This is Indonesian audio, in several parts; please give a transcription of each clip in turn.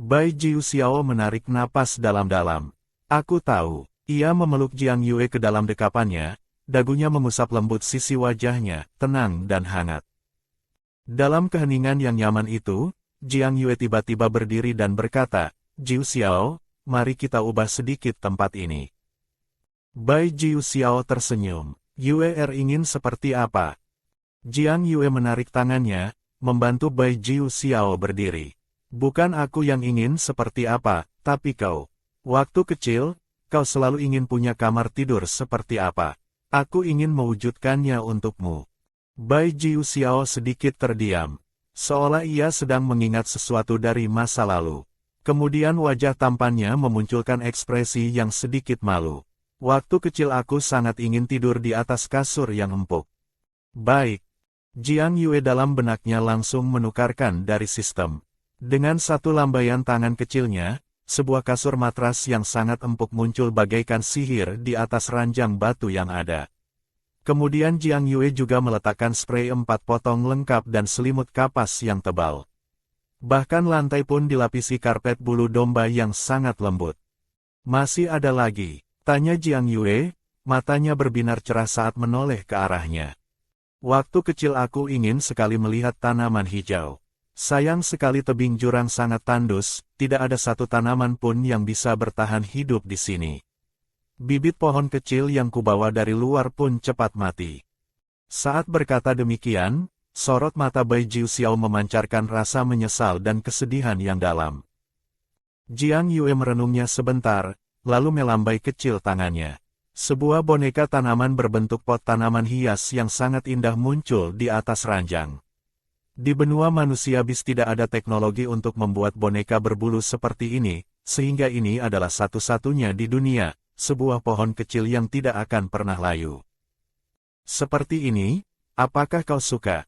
Bai Jiu Xiao menarik napas dalam-dalam. Aku tahu. Ia memeluk Jiang Yue ke dalam dekapannya, dagunya mengusap lembut sisi wajahnya, tenang dan hangat. Dalam keheningan yang nyaman itu, Jiang Yue tiba-tiba berdiri dan berkata, Jiu Xiao, mari kita ubah sedikit tempat ini. Bai Jiu Xiao tersenyum. Yue ingin seperti apa? Jiang Yue menarik tangannya, membantu Bai Jiu Xiao berdiri. Bukan aku yang ingin seperti apa, tapi kau. Waktu kecil, kau selalu ingin punya kamar tidur seperti apa. Aku ingin mewujudkannya untukmu. Bai Jiu Xiao sedikit terdiam, seolah ia sedang mengingat sesuatu dari masa lalu. Kemudian wajah tampannya memunculkan ekspresi yang sedikit malu. Waktu kecil aku sangat ingin tidur di atas kasur yang empuk. Baik. Jiang Yue dalam benaknya langsung menukarkan dari sistem. Dengan satu lambaian tangan kecilnya, sebuah kasur matras yang sangat empuk muncul bagaikan sihir di atas ranjang batu yang ada. Kemudian Jiang Yue juga meletakkan sprei 4 potong lengkap dan selimut kapas yang tebal. Bahkan lantai pun dilapisi karpet bulu domba yang sangat lembut. Masih ada lagi, tanya Jiang Yue, matanya berbinar cerah saat menoleh ke arahnya. Waktu kecil aku ingin sekali melihat tanaman hijau. Sayang sekali tebing jurang sangat tandus, tidak ada satu tanaman pun yang bisa bertahan hidup di sini. Bibit pohon kecil yang kubawa dari luar pun cepat mati. Saat berkata demikian, sorot mata Bai Jiu Xiao memancarkan rasa menyesal dan kesedihan yang dalam. Jiang Yue merenungnya sebentar, lalu melambai kecil tangannya. Sebuah boneka tanaman berbentuk pot tanaman hias yang sangat indah muncul di atas ranjang. Di benua manusia bis tidak ada teknologi untuk membuat boneka berbulu seperti ini, sehingga ini adalah satu-satunya di dunia, sebuah pohon kecil yang tidak akan pernah layu. Seperti ini, apakah kau suka?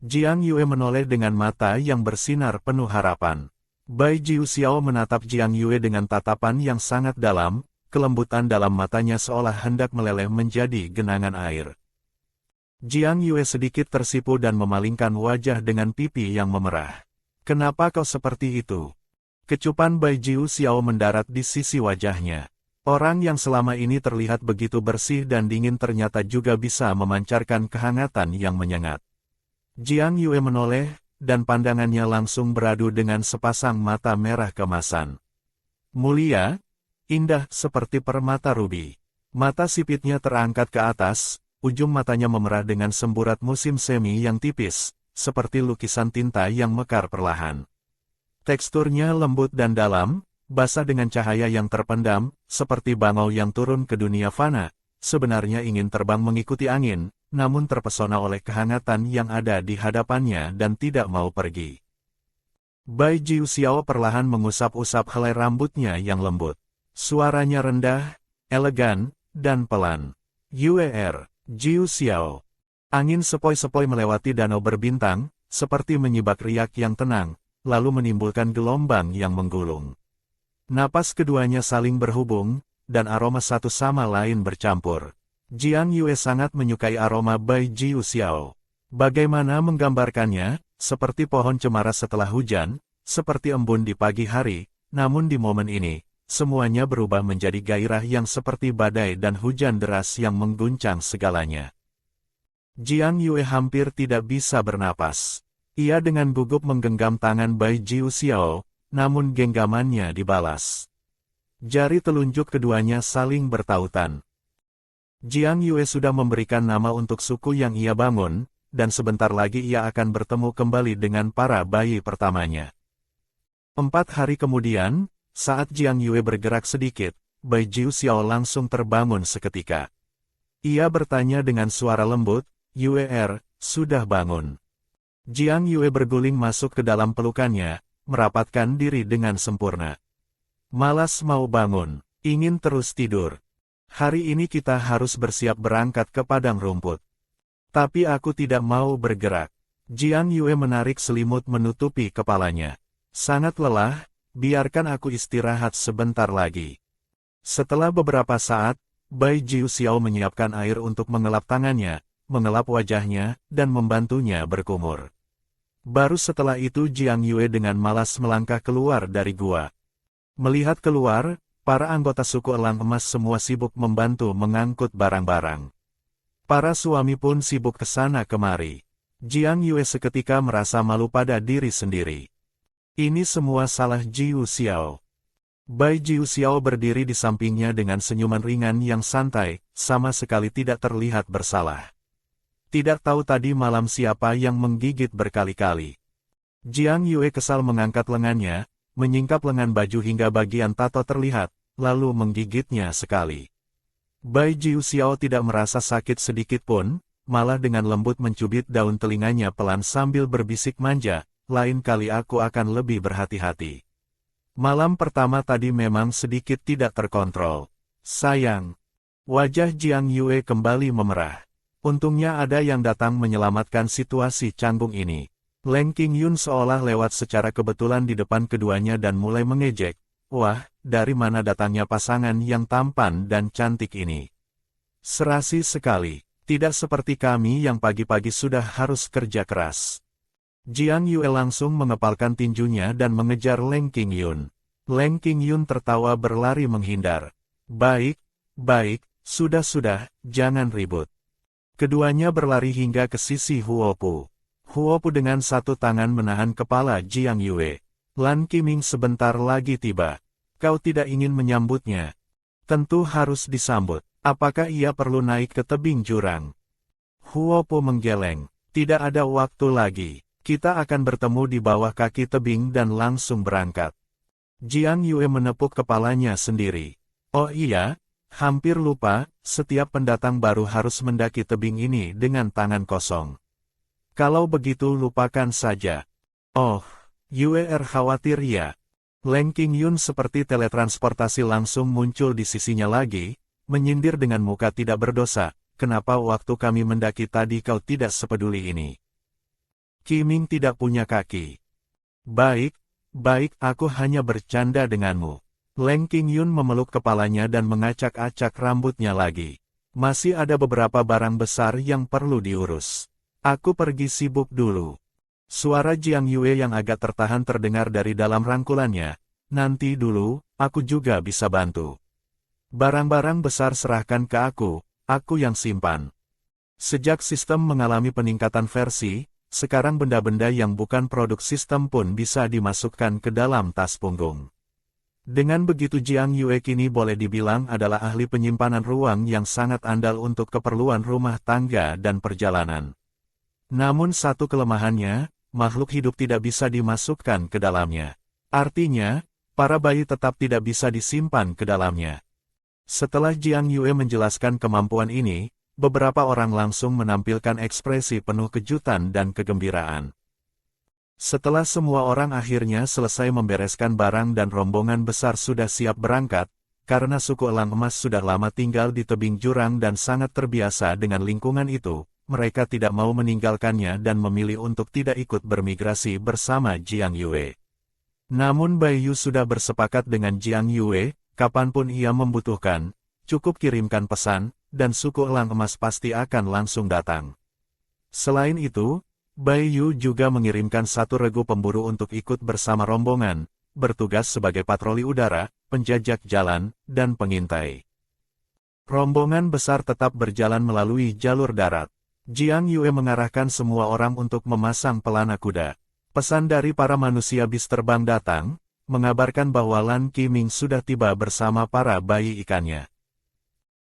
Jiang Yue menoleh dengan mata yang bersinar penuh harapan. Bai Jiu Xiao menatap Jiang Yue dengan tatapan yang sangat dalam, kelembutan dalam matanya seolah hendak meleleh menjadi genangan air. Jiang Yue sedikit tersipu dan memalingkan wajah dengan pipi yang memerah. Kenapa kau seperti itu? Kecupan Bai Jiu Xiao mendarat di sisi wajahnya. Orang yang selama ini terlihat begitu bersih dan dingin ternyata juga bisa memancarkan kehangatan yang menyengat. Jiang Yue menoleh, dan pandangannya langsung beradu dengan sepasang mata merah kemasan. Mulia, indah seperti permata rubi. Mata sipitnya terangkat ke atas, ujung matanya memerah dengan semburat musim semi yang tipis, seperti lukisan tinta yang mekar perlahan. Teksturnya lembut dan dalam, basah dengan cahaya yang terpendam, seperti bangau yang turun ke dunia fana, sebenarnya ingin terbang mengikuti angin, namun terpesona oleh kehangatan yang ada di hadapannya dan tidak mau pergi. Bai Jiu Xiao perlahan mengusap-usap helai rambutnya yang lembut. Suaranya rendah, elegan, dan pelan. Yue Jiu Xiao. Angin sepoi-sepoi melewati danau berbintang, seperti menyibak riak yang tenang, lalu menimbulkan gelombang yang menggulung. Napas keduanya saling berhubung, dan aroma satu sama lain bercampur. Jiang Yue sangat menyukai aroma Bai Jiu Xiao. Bagaimana menggambarkannya, seperti pohon cemara setelah hujan, seperti embun di pagi hari, namun di momen ini, semuanya berubah menjadi gairah yang seperti badai dan hujan deras yang mengguncang segalanya. Jiang Yue hampir tidak bisa bernapas. Ia dengan gugup menggenggam tangan Bai Jiu Xiao, namun genggamannya dibalas. Jari telunjuk keduanya saling bertautan. Jiang Yue sudah memberikan nama untuk suku yang ia bangun, dan sebentar lagi ia akan bertemu kembali dengan para bayi pertamanya. 4 hari kemudian, saat Jiang Yue bergerak sedikit, Bai Jiu Xiao langsung terbangun seketika. Ia bertanya dengan suara lembut, Yue sudah bangun. Jiang Yue berguling masuk ke dalam pelukannya, merapatkan diri dengan sempurna. Malas mau bangun, ingin terus tidur. Hari ini kita harus bersiap berangkat ke padang rumput. Tapi aku tidak mau bergerak. Jiang Yue menarik selimut menutupi kepalanya. Sangat lelah, biarkan aku istirahat sebentar lagi. Setelah beberapa saat, Bai Jiu Xiao menyiapkan air untuk mengelap tangannya, mengelap wajahnya, dan membantunya berkumur. Baru setelah itu Jiang Yue dengan malas melangkah keluar dari gua. Melihat keluar, para anggota suku elang emas semua sibuk membantu mengangkut barang-barang. Para suami pun sibuk kesana kemari. Jiang Yue seketika merasa malu pada diri sendiri. Ini semua salah Jiu Xiao. Bai Jiu Xiao berdiri di sampingnya dengan senyuman ringan yang santai, sama sekali tidak terlihat bersalah. Tidak tahu tadi malam siapa yang menggigit berkali-kali. Jiang Yue kesal mengangkat lengannya, menyingkap lengan baju hingga bagian tato terlihat, lalu menggigitnya sekali. Bai Jiu Xiao tidak merasa sakit sedikit pun, malah dengan lembut mencubit daun telinganya pelan sambil berbisik manja, lain kali aku akan lebih berhati-hati. Malam pertama tadi memang sedikit tidak terkontrol. Sayang. Wajah Jiang Yue kembali memerah. Untungnya ada yang datang menyelamatkan situasi canggung ini. Leng Qingyun seolah lewat secara kebetulan di depan keduanya dan mulai mengejek. Wah, dari mana datangnya pasangan yang tampan dan cantik ini? Serasi sekali, tidak seperti kami yang pagi-pagi sudah harus kerja keras. Jiang Yue langsung mengepalkan tinjunya dan mengejar Leng Qingyun. Leng Qingyun tertawa berlari menghindar. Baik, sudah, jangan ribut. Keduanya berlari hingga ke sisi Huopu. Huopu dengan satu tangan menahan kepala Jiang Yue. Lan Qiming sebentar lagi tiba. Kau tidak ingin menyambutnya? Tentu harus disambut. Apakah ia perlu naik ke tebing jurang? Huopu menggeleng. Tidak ada waktu lagi. Kita akan bertemu di bawah kaki tebing dan langsung berangkat. Jiang Yue menepuk kepalanya sendiri. Oh iya? Hampir lupa, setiap pendatang baru harus mendaki tebing ini dengan tangan kosong. Kalau begitu lupakan saja. Oh, Yue khawatir ya. Leng Qingyun seperti teletransportasi langsung muncul di sisinya lagi, menyindir dengan muka tidak berdosa, kenapa waktu kami mendaki tadi kau tidak sepeduli ini? Qiming tidak punya kaki. Baik, aku hanya bercanda denganmu. Leng Qingyun memeluk kepalanya dan mengacak-acak rambutnya lagi. Masih ada beberapa barang besar yang perlu diurus. Aku pergi sibuk dulu. Suara Jiang Yue yang agak tertahan terdengar dari dalam rangkulannya. Nanti dulu, aku juga bisa bantu. Barang-barang besar serahkan ke aku yang simpan. Sejak sistem mengalami peningkatan versi, sekarang benda-benda yang bukan produk sistem pun bisa dimasukkan ke dalam tas punggung. Dengan begitu Jiang Yue kini boleh dibilang adalah ahli penyimpanan ruang yang sangat andal untuk keperluan rumah tangga dan perjalanan. Namun satu kelemahannya, makhluk hidup tidak bisa dimasukkan ke dalamnya. Artinya, para bayi tetap tidak bisa disimpan ke dalamnya. Setelah Jiang Yue menjelaskan kemampuan ini, beberapa orang langsung menampilkan ekspresi penuh kejutan dan kegembiraan. Setelah semua orang akhirnya selesai membereskan barang dan rombongan besar sudah siap berangkat, karena suku elang emas sudah lama tinggal di tebing jurang dan sangat terbiasa dengan lingkungan itu, mereka tidak mau meninggalkannya dan memilih untuk tidak ikut bermigrasi bersama Jiang Yue. Namun Bai Yu sudah bersepakat dengan Jiang Yue, kapanpun ia membutuhkan, cukup kirimkan pesan, dan suku elang emas pasti akan langsung datang. Selain itu, Bai Yu juga mengirimkan satu regu pemburu untuk ikut bersama rombongan, bertugas sebagai patroli udara, penjajak jalan, dan pengintai. Rombongan besar tetap berjalan melalui jalur darat. Jiang Yue mengarahkan semua orang untuk memasang pelana kuda. Pesan dari para manusia bis terbang datang, mengabarkan bahwa Lan Qiming sudah tiba bersama para bayi ikannya.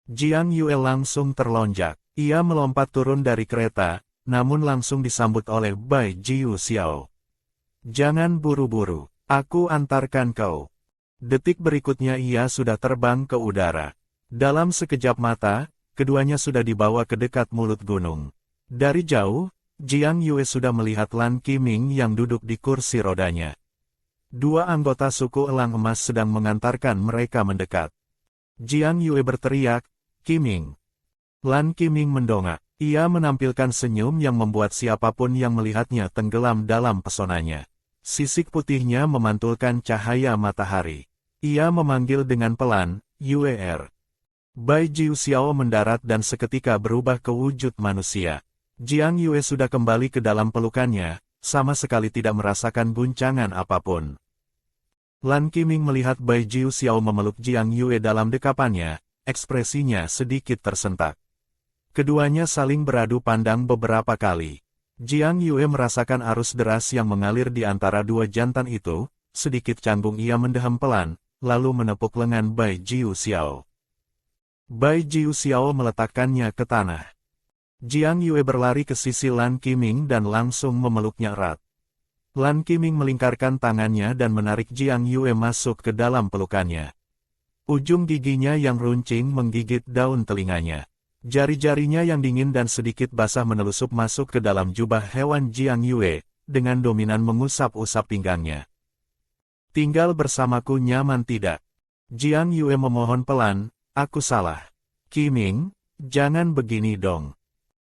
Jiang Yue langsung terlonjak. Ia melompat turun dari kereta, namun langsung disambut oleh Bai Jiu Xiao. Jangan buru-buru, aku antarkan kau. Detik berikutnya ia sudah terbang ke udara. Dalam sekejap mata, keduanya sudah dibawa ke dekat mulut gunung. Dari jauh, Jiang Yue sudah melihat Lan Qiming yang duduk di kursi rodanya. Dua anggota suku elang emas sedang mengantarkan mereka mendekat. Jiang Yue berteriak, "Qiming!" Lan Qiming mendongak. Ia menampilkan senyum yang membuat siapapun yang melihatnya tenggelam dalam pesonanya. Sisik putihnya memantulkan cahaya matahari. Ia memanggil dengan pelan, "Yue." Bai Jiu Xiao mendarat dan seketika berubah ke wujud manusia. Jiang Yue sudah kembali ke dalam pelukannya, sama sekali tidak merasakan guncangan apapun. Lan Qiming melihat Bai Jiu Xiao memeluk Jiang Yue dalam dekapannya, ekspresinya sedikit tersentak. Keduanya saling beradu pandang beberapa kali. Jiang Yue merasakan arus deras yang mengalir di antara dua jantan itu, sedikit canggung ia mendeham pelan, lalu menepuk lengan Bai Jiu Xiao. Bai Jiu Xiao meletakkannya ke tanah. Jiang Yue berlari ke sisi Lan Qiming dan langsung memeluknya erat. Lan Qiming melingkarkan tangannya dan menarik Jiang Yue masuk ke dalam pelukannya. Ujung giginya yang runcing menggigit daun telinganya. Jari-jarinya yang dingin dan sedikit basah menelusup masuk ke dalam jubah hewan Jiang Yue, dengan dominan mengusap-usap pinggangnya. Tinggal bersamaku nyaman tidak? Jiang Yue memohon pelan, aku salah. Qiming, jangan begini dong.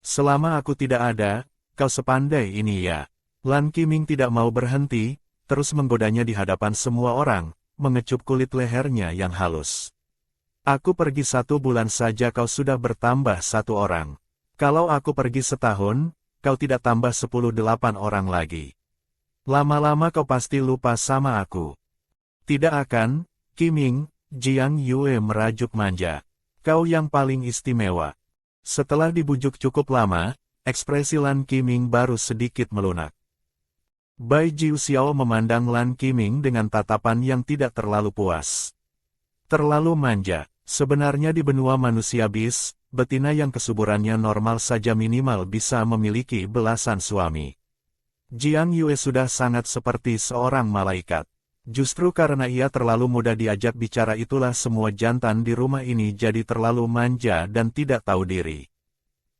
Selama aku tidak ada, kau sepandai ini ya. Lan Qiming tidak mau berhenti, terus menggodanya di hadapan semua orang, mengecup kulit lehernya yang halus. Aku pergi 1 bulan saja kau sudah bertambah 1 orang. Kalau aku pergi setahun, kau tidak tambah 10-8 orang lagi. Lama-lama kau pasti lupa sama aku. Tidak akan, Qiming, Jiang Yue merajuk manja. Kau yang paling istimewa. Setelah dibujuk cukup lama, ekspresi Lan Qiming baru sedikit melunak. Bai Jiu Xiao memandang Lan Qiming dengan tatapan yang tidak terlalu puas. Terlalu manja. Sebenarnya di benua manusia bis, betina yang kesuburannya normal saja minimal bisa memiliki belasan suami. Jiang Yue sudah sangat seperti seorang malaikat. Justru karena ia terlalu mudah diajak bicara itulah semua jantan di rumah ini jadi terlalu manja dan tidak tahu diri.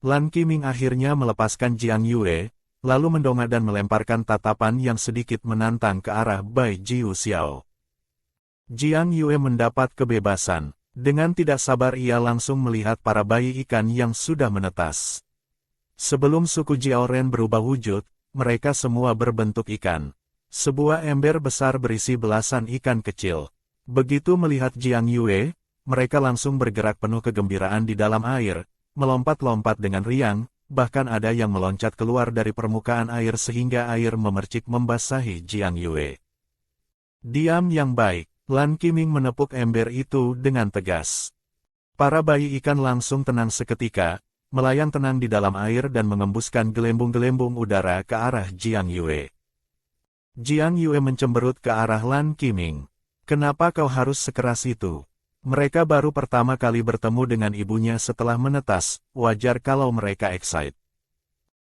Lan Qiming akhirnya melepaskan Jiang Yue, lalu mendongak dan melemparkan tatapan yang sedikit menantang ke arah Bai Jiu Xiao. Jiang Yue mendapat kebebasan. Dengan tidak sabar ia langsung melihat para bayi ikan yang sudah menetas. Sebelum suku Jiaoren berubah wujud, mereka semua berbentuk ikan. Sebuah ember besar berisi belasan ikan kecil. Begitu melihat Jiang Yue, mereka langsung bergerak penuh kegembiraan di dalam air, melompat-lompat dengan riang, bahkan ada yang meloncat keluar dari permukaan air sehingga air memercik membasahi Jiang Yue. Diam yang baik. Lan Qiming menepuk ember itu dengan tegas. Para bayi ikan langsung tenang seketika, melayang tenang di dalam air dan mengembuskan gelembung-gelembung udara ke arah Jiang Yue. Jiang Yue mencemberut ke arah Lan Qiming. Kenapa kau harus sekeras itu? Mereka baru pertama kali bertemu dengan ibunya setelah menetas, wajar kalau mereka excited.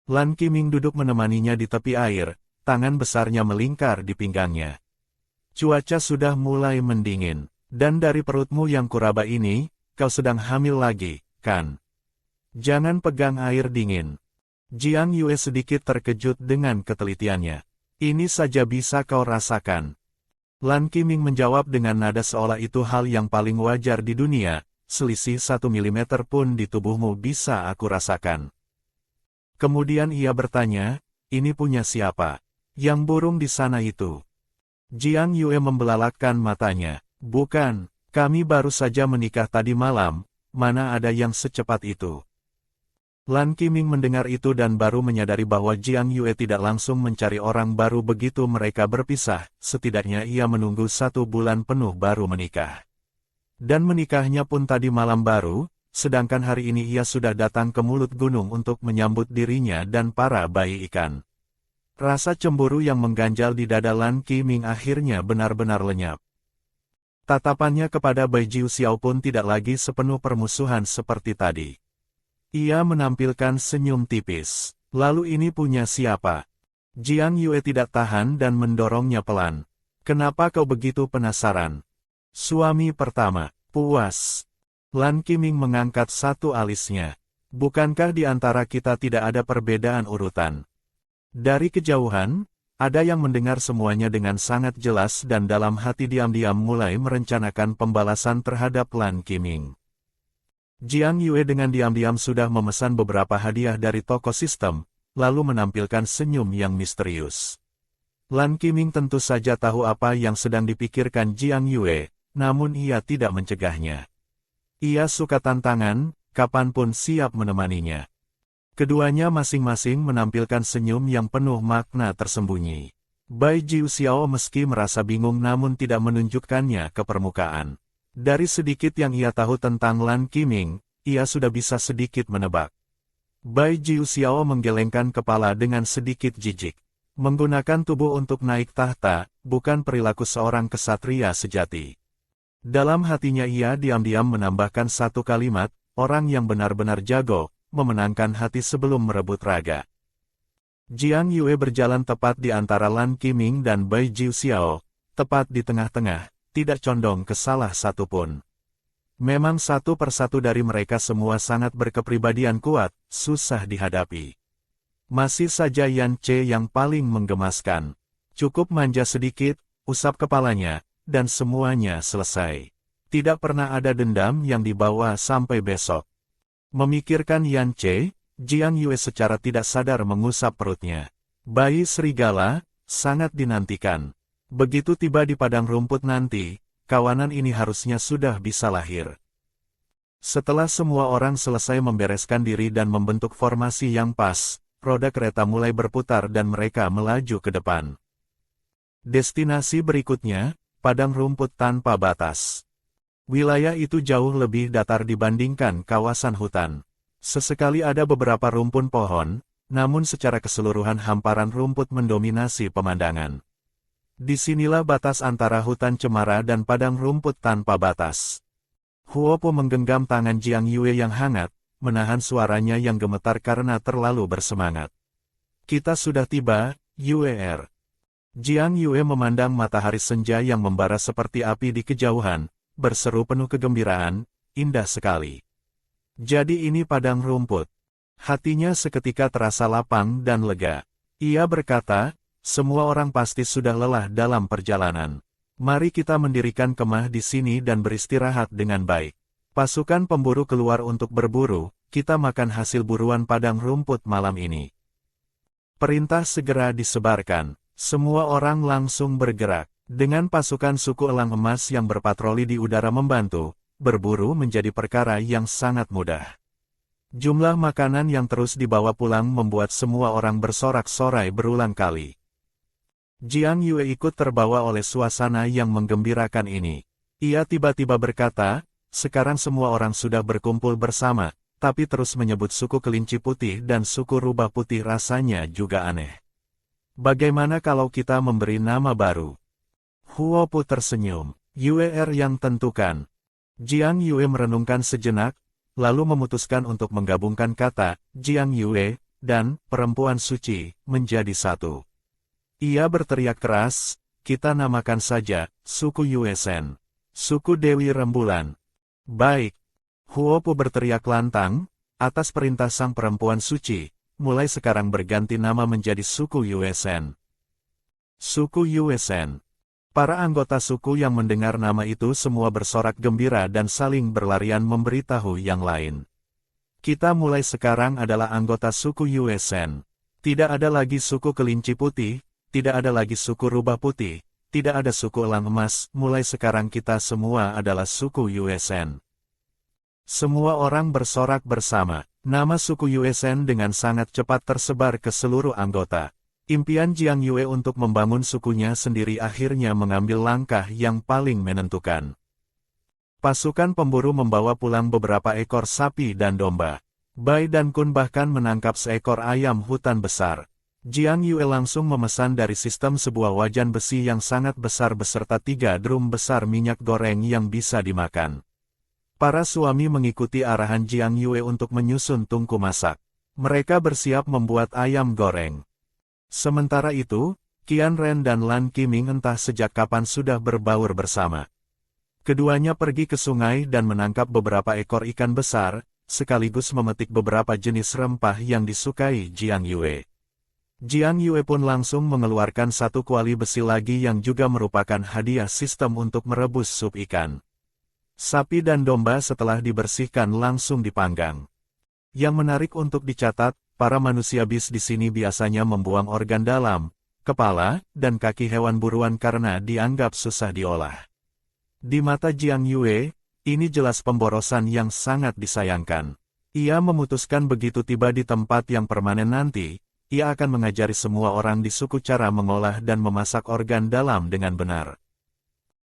Lan Qiming duduk menemaninya di tepi air, tangan besarnya melingkar di pinggangnya. Cuaca sudah mulai mendingin, dan dari perutmu yang kuraba ini, kau sedang hamil lagi, kan? Jangan pegang air dingin. Jiang Yue sedikit terkejut dengan ketelitiannya. Ini saja bisa kau rasakan. Lan Qiming menjawab dengan nada seolah itu hal yang paling wajar di dunia, selisih 1 milimeter pun di tubuhmu bisa aku rasakan. Kemudian ia bertanya, ini punya siapa? Yang burung di sana itu. Jiang Yue membelalakkan matanya. Bukan, kami baru saja menikah tadi malam, mana ada yang secepat itu. Lan Qiming mendengar itu dan baru menyadari bahwa Jiang Yue tidak langsung mencari orang baru begitu mereka berpisah, setidaknya ia menunggu 1 bulan penuh baru menikah. Dan menikahnya pun tadi malam baru, sedangkan hari ini ia sudah datang ke mulut gunung untuk menyambut dirinya dan para bayi ikan. Rasa cemburu yang mengganjal di dada Lan Qiming akhirnya benar-benar lenyap. Tatapannya kepada Bai Jiu Xiao pun tidak lagi sepenuh permusuhan seperti tadi. Ia menampilkan senyum tipis. Lalu ini punya siapa? Jiang Yue tidak tahan dan mendorongnya pelan. Kenapa kau begitu penasaran? Suami pertama, puas. Lan Qiming mengangkat 1 alisnya. Bukankah di antara kita tidak ada perbedaan urutan? Dari kejauhan, ada yang mendengar semuanya dengan sangat jelas dan dalam hati diam-diam mulai merencanakan pembalasan terhadap Lan Qiming. Jiang Yue dengan diam-diam sudah memesan beberapa hadiah dari toko sistem, lalu menampilkan senyum yang misterius. Lan Qiming tentu saja tahu apa yang sedang dipikirkan Jiang Yue, namun ia tidak mencegahnya. Ia suka tantangan, kapanpun siap menemaninya. Keduanya masing-masing menampilkan senyum yang penuh makna tersembunyi. Bai Jiuxiao meski merasa bingung namun tidak menunjukkannya ke permukaan. Dari sedikit yang ia tahu tentang Lan Qiming, ia sudah bisa sedikit menebak. Bai Jiuxiao menggelengkan kepala dengan sedikit jijik. Menggunakan tubuh untuk naik tahta, bukan perilaku seorang kesatria sejati. Dalam hatinya ia diam-diam menambahkan satu kalimat, orang yang benar-benar jago, memenangkan hati sebelum merebut raga. Jiang Yue berjalan tepat di antara Lan Qiming dan Bai Jiuxiao, tepat di tengah-tengah, tidak condong ke salah satu pun. Memang satu persatu dari mereka semua sangat berkepribadian kuat, susah dihadapi. Masih saja Yan Ce yang paling menggemaskan. Cukup manja sedikit, usap kepalanya, dan semuanya selesai. Tidak pernah ada dendam yang dibawa sampai besok. Memikirkan Yan Ce, Jiang Yue secara tidak sadar mengusap perutnya. Bayi serigala, sangat dinantikan. Begitu tiba di padang rumput nanti, kawanan ini harusnya sudah bisa lahir. Setelah semua orang selesai membereskan diri dan membentuk formasi yang pas, roda kereta mulai berputar dan mereka melaju ke depan. Destinasi berikutnya, padang rumput tanpa batas. Wilayah itu jauh lebih datar dibandingkan kawasan hutan. Sesekali ada beberapa rumpun pohon, namun secara keseluruhan hamparan rumput mendominasi pemandangan. Disinilah batas antara hutan cemara dan padang rumput tanpa batas. Huopo menggenggam tangan Jiang Yue yang hangat, menahan suaranya yang gemetar karena terlalu bersemangat. Kita sudah tiba, Yue. Jiang Yue memandang matahari senja yang membara seperti api di kejauhan, berseru penuh kegembiraan, indah sekali. Jadi ini padang rumput. Hatinya seketika terasa lapang dan lega. Ia berkata, semua orang pasti sudah lelah dalam perjalanan. Mari kita mendirikan kemah di sini dan beristirahat dengan baik. Pasukan pemburu keluar untuk berburu, kita makan hasil buruan padang rumput malam ini. Perintah segera disebarkan. Semua orang langsung bergerak. Dengan pasukan suku elang emas yang berpatroli di udara membantu, berburu menjadi perkara yang sangat mudah. Jumlah makanan yang terus dibawa pulang membuat semua orang bersorak-sorai berulang kali. Jiang Yue ikut terbawa oleh suasana yang menggembirakan ini. Ia tiba-tiba berkata, sekarang semua orang sudah berkumpul bersama, tapi terus menyebut suku kelinci putih dan suku rubah putih rasanya juga aneh. Bagaimana kalau kita memberi nama baru? Huopo tersenyum. Yue yang tentukan. Jiang Yue merenungkan sejenak, lalu memutuskan untuk menggabungkan kata Jiang Yue dan perempuan suci menjadi satu. Ia berteriak keras, kita namakan saja suku Yue Shen. Suku Dewi Rembulan. Baik. Huopo berteriak lantang, atas perintah sang perempuan suci, mulai sekarang berganti nama menjadi suku Yue Shen. Suku Yue Shen. Para anggota suku yang mendengar nama itu semua bersorak gembira dan saling berlarian memberitahu yang lain. Kita mulai sekarang adalah anggota suku Yue Shen. Tidak ada lagi suku kelinci putih, tidak ada lagi suku rubah putih, tidak ada suku elang emas, mulai sekarang kita semua adalah suku Yue Shen. Semua orang bersorak bersama. Nama suku Yue Shen dengan sangat cepat tersebar ke seluruh anggota. Impian Jiang Yue untuk membangun sukunya sendiri akhirnya mengambil langkah yang paling menentukan. Pasukan pemburu membawa pulang beberapa ekor sapi dan domba. Bai dan Kun bahkan menangkap seekor ayam hutan besar. Jiang Yue langsung memesan dari sistem sebuah wajan besi yang sangat besar beserta 3 drum besar minyak goreng yang bisa dimakan. Para suami mengikuti arahan Jiang Yue untuk menyusun tungku masak. Mereka bersiap membuat ayam goreng. Sementara itu, Qian Ren dan Lan Qiming entah sejak kapan sudah berbaur bersama. Keduanya pergi ke sungai dan menangkap beberapa ekor ikan besar, sekaligus memetik beberapa jenis rempah yang disukai Jiang Yue. Jiang Yue pun langsung mengeluarkan satu kuali besi lagi yang juga merupakan hadiah sistem untuk merebus sup ikan. Sapi dan domba setelah dibersihkan langsung dipanggang. Yang menarik untuk dicatat, para manusia bis di sini biasanya membuang organ dalam, kepala, dan kaki hewan buruan karena dianggap susah diolah. Di mata Jiang Yue, ini jelas pemborosan yang sangat disayangkan. Ia memutuskan begitu tiba di tempat yang permanen nanti, ia akan mengajari semua orang di suku cara mengolah dan memasak organ dalam dengan benar.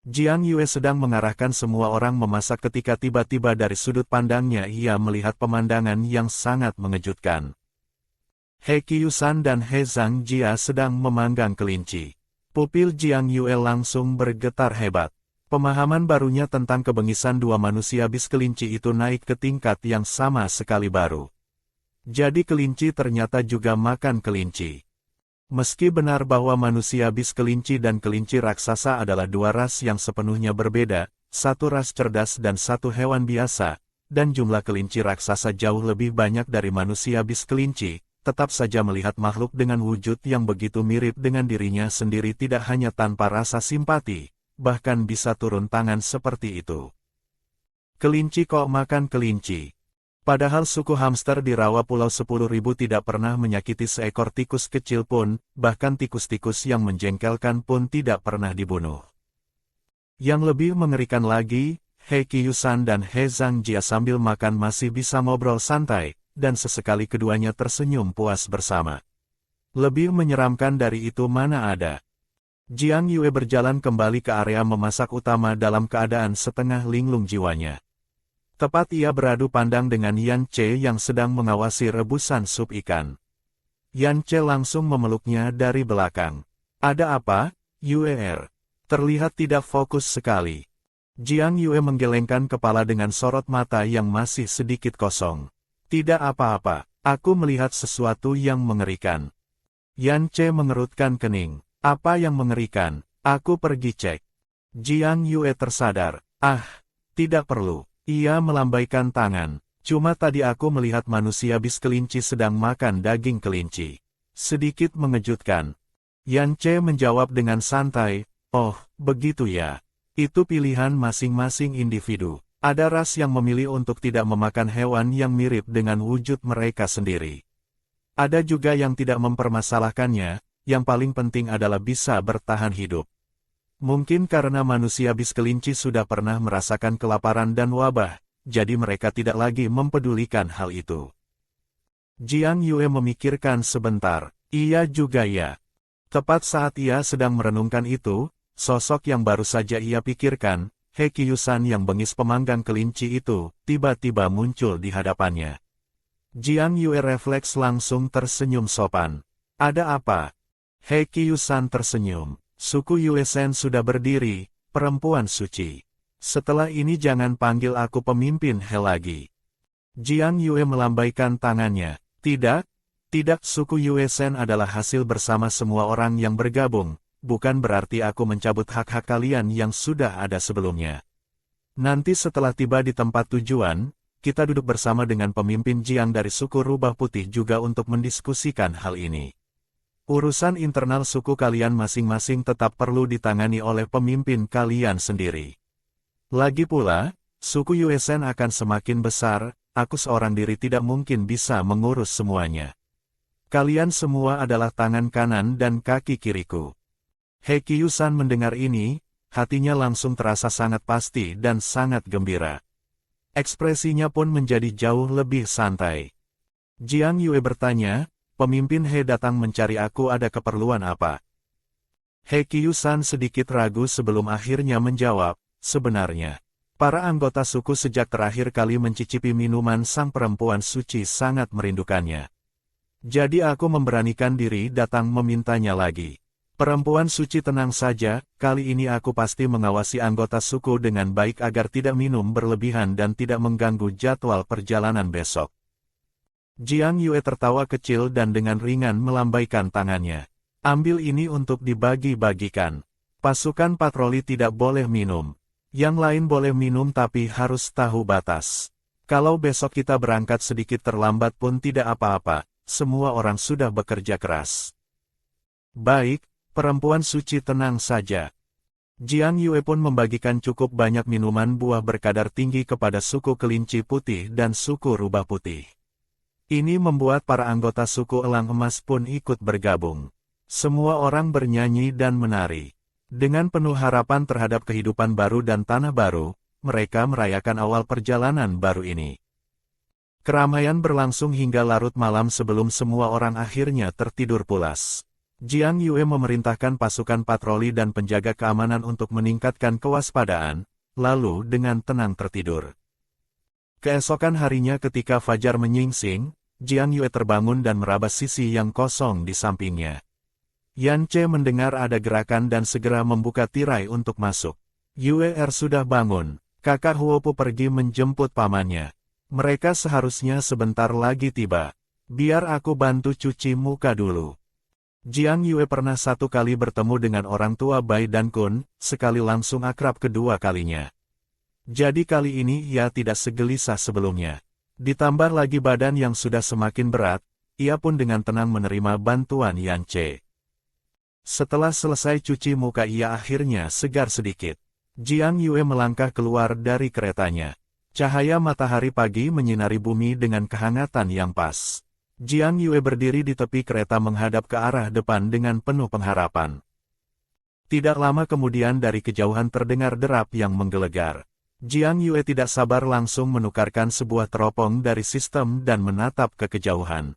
Jiang Yue sedang mengarahkan semua orang memasak ketika tiba-tiba dari sudut pandangnya ia melihat pemandangan yang sangat mengejutkan. He Qiusan dan He Zhangjia sedang memanggang kelinci. Pupil Jiang Yue langsung bergetar hebat. Pemahaman barunya tentang kebengisan dua manusia bis kelinci itu naik ke tingkat yang sama sekali baru. Jadi kelinci ternyata juga makan kelinci. Meski benar bahwa manusia bis kelinci dan kelinci raksasa adalah dua ras yang sepenuhnya berbeda, satu ras cerdas dan satu hewan biasa, dan jumlah kelinci raksasa jauh lebih banyak dari manusia bis kelinci, tetap saja melihat makhluk dengan wujud yang begitu mirip dengan dirinya sendiri tidak hanya tanpa rasa simpati, bahkan bisa turun tangan seperti itu. Kelinci kok makan kelinci? Padahal suku hamster di rawa Pulau 10.000 tidak pernah menyakiti seekor tikus kecil pun, bahkan tikus-tikus yang menjengkelkan pun tidak pernah dibunuh. Yang lebih mengerikan lagi, He Qiusan dan He Zhangjia sambil makan masih bisa ngobrol santai, dan sesekali keduanya tersenyum puas bersama. Lebih menyeramkan dari itu mana ada. Jiang Yue berjalan kembali ke area memasak utama dalam keadaan setengah linglung jiwanya. Tepat ia beradu pandang dengan Yan Che yang sedang mengawasi rebusan sup ikan. Yan Che langsung memeluknya dari belakang. Ada apa, Yue? Terlihat tidak fokus sekali. Jiang Yue menggelengkan kepala dengan sorot mata yang masih sedikit kosong. Tidak apa-apa, aku melihat sesuatu yang mengerikan. Yan Che mengerutkan kening. Apa yang mengerikan? Aku pergi cek. Jiang Yue tersadar. Tidak perlu. Ia melambaikan tangan. Cuma tadi aku melihat manusia bis kelinci sedang makan daging kelinci. Sedikit mengejutkan. Yan Che menjawab dengan santai. Oh, begitu ya. Itu pilihan masing-masing individu. Ada ras yang memilih untuk tidak memakan hewan yang mirip dengan wujud mereka sendiri. Ada juga yang tidak mempermasalahkannya. Yang paling penting adalah bisa bertahan hidup. Mungkin karena manusia bis kelinci sudah pernah merasakan kelaparan dan wabah, jadi mereka tidak lagi mempedulikan hal itu. Jiang Yue memikirkan sebentar, iya juga ya. Tepat saat ia sedang merenungkan itu, sosok yang baru saja ia pikirkan, He Qiusan yang bengis pemanggang kelinci itu, tiba-tiba muncul di hadapannya. Jiang Yue refleks langsung tersenyum sopan. Ada apa? He Qiusan tersenyum. Suku Yue Shen sudah berdiri, perempuan suci. Setelah ini jangan panggil aku pemimpin He lagi. Jiang Yue melambaikan tangannya. Tidak, suku Yue Shen adalah hasil bersama semua orang yang bergabung, bukan berarti aku mencabut hak-hak kalian yang sudah ada sebelumnya. Nanti setelah tiba di tempat tujuan, kita duduk bersama dengan pemimpin Jiang dari suku Rubah Putih juga untuk mendiskusikan hal ini. Urusan internal suku kalian masing-masing tetap perlu ditangani oleh pemimpin kalian sendiri. Lagi pula, suku Yue Shen akan semakin besar, aku seorang diri tidak mungkin bisa mengurus semuanya. Kalian semua adalah tangan kanan dan kaki kiriku. He Qiusan mendengar ini, hatinya langsung terasa sangat pasti dan sangat gembira. Ekspresinya pun menjadi jauh lebih santai. Jiang Yue bertanya, pemimpin He datang mencari aku ada keperluan apa? He Qiusan sedikit ragu sebelum akhirnya menjawab, sebenarnya, para anggota suku sejak terakhir kali mencicipi minuman sang perempuan suci sangat merindukannya. Jadi aku memberanikan diri datang memintanya lagi. Perempuan suci tenang saja, kali ini aku pasti mengawasi anggota suku dengan baik agar tidak minum berlebihan dan tidak mengganggu jadwal perjalanan besok. Jiang Yue tertawa kecil dan dengan ringan melambaikan tangannya. Ambil ini untuk dibagi-bagikan. Pasukan patroli tidak boleh minum. Yang lain boleh minum tapi harus tahu batas. Kalau besok kita berangkat sedikit terlambat pun tidak apa-apa, semua orang sudah bekerja keras. Baik, perempuan suci tenang saja. Jiang Yue pun membagikan cukup banyak minuman buah berkadar tinggi kepada suku kelinci putih dan suku rubah putih. Ini membuat para anggota suku elang emas pun ikut bergabung. Semua orang bernyanyi dan menari. Dengan penuh harapan terhadap kehidupan baru dan tanah baru, mereka merayakan awal perjalanan baru ini. Keramaian berlangsung hingga larut malam sebelum semua orang akhirnya tertidur pulas. Jiang Yue memerintahkan pasukan patroli dan penjaga keamanan untuk meningkatkan kewaspadaan, lalu dengan tenang tertidur. Keesokan harinya ketika fajar menyingsing, Jiang Yue terbangun dan meraba sisi yang kosong di sampingnya. Yan Ce mendengar ada gerakan dan segera membuka tirai untuk masuk. Yue sudah bangun, kakak Huopu pergi menjemput pamannya. Mereka seharusnya sebentar lagi tiba. Biar aku bantu cuci muka dulu. Jiang Yue pernah satu kali bertemu dengan orang tua Bai dan Kun, sekali langsung akrab kedua kalinya. Jadi kali ini ia tidak segelisah sebelumnya. Ditambah lagi badan yang sudah semakin berat, ia pun dengan tenang menerima bantuan Yan Ce. Setelah selesai cuci muka ia akhirnya segar sedikit. Jiang Yue melangkah keluar dari keretanya. Cahaya matahari pagi menyinari bumi dengan kehangatan yang pas. Jiang Yue berdiri di tepi kereta menghadap ke arah depan dengan penuh pengharapan. Tidak lama kemudian dari kejauhan terdengar derap yang menggelegar. Jiang Yue tidak sabar langsung menukarkan sebuah teropong dari sistem dan menatap ke kejauhan.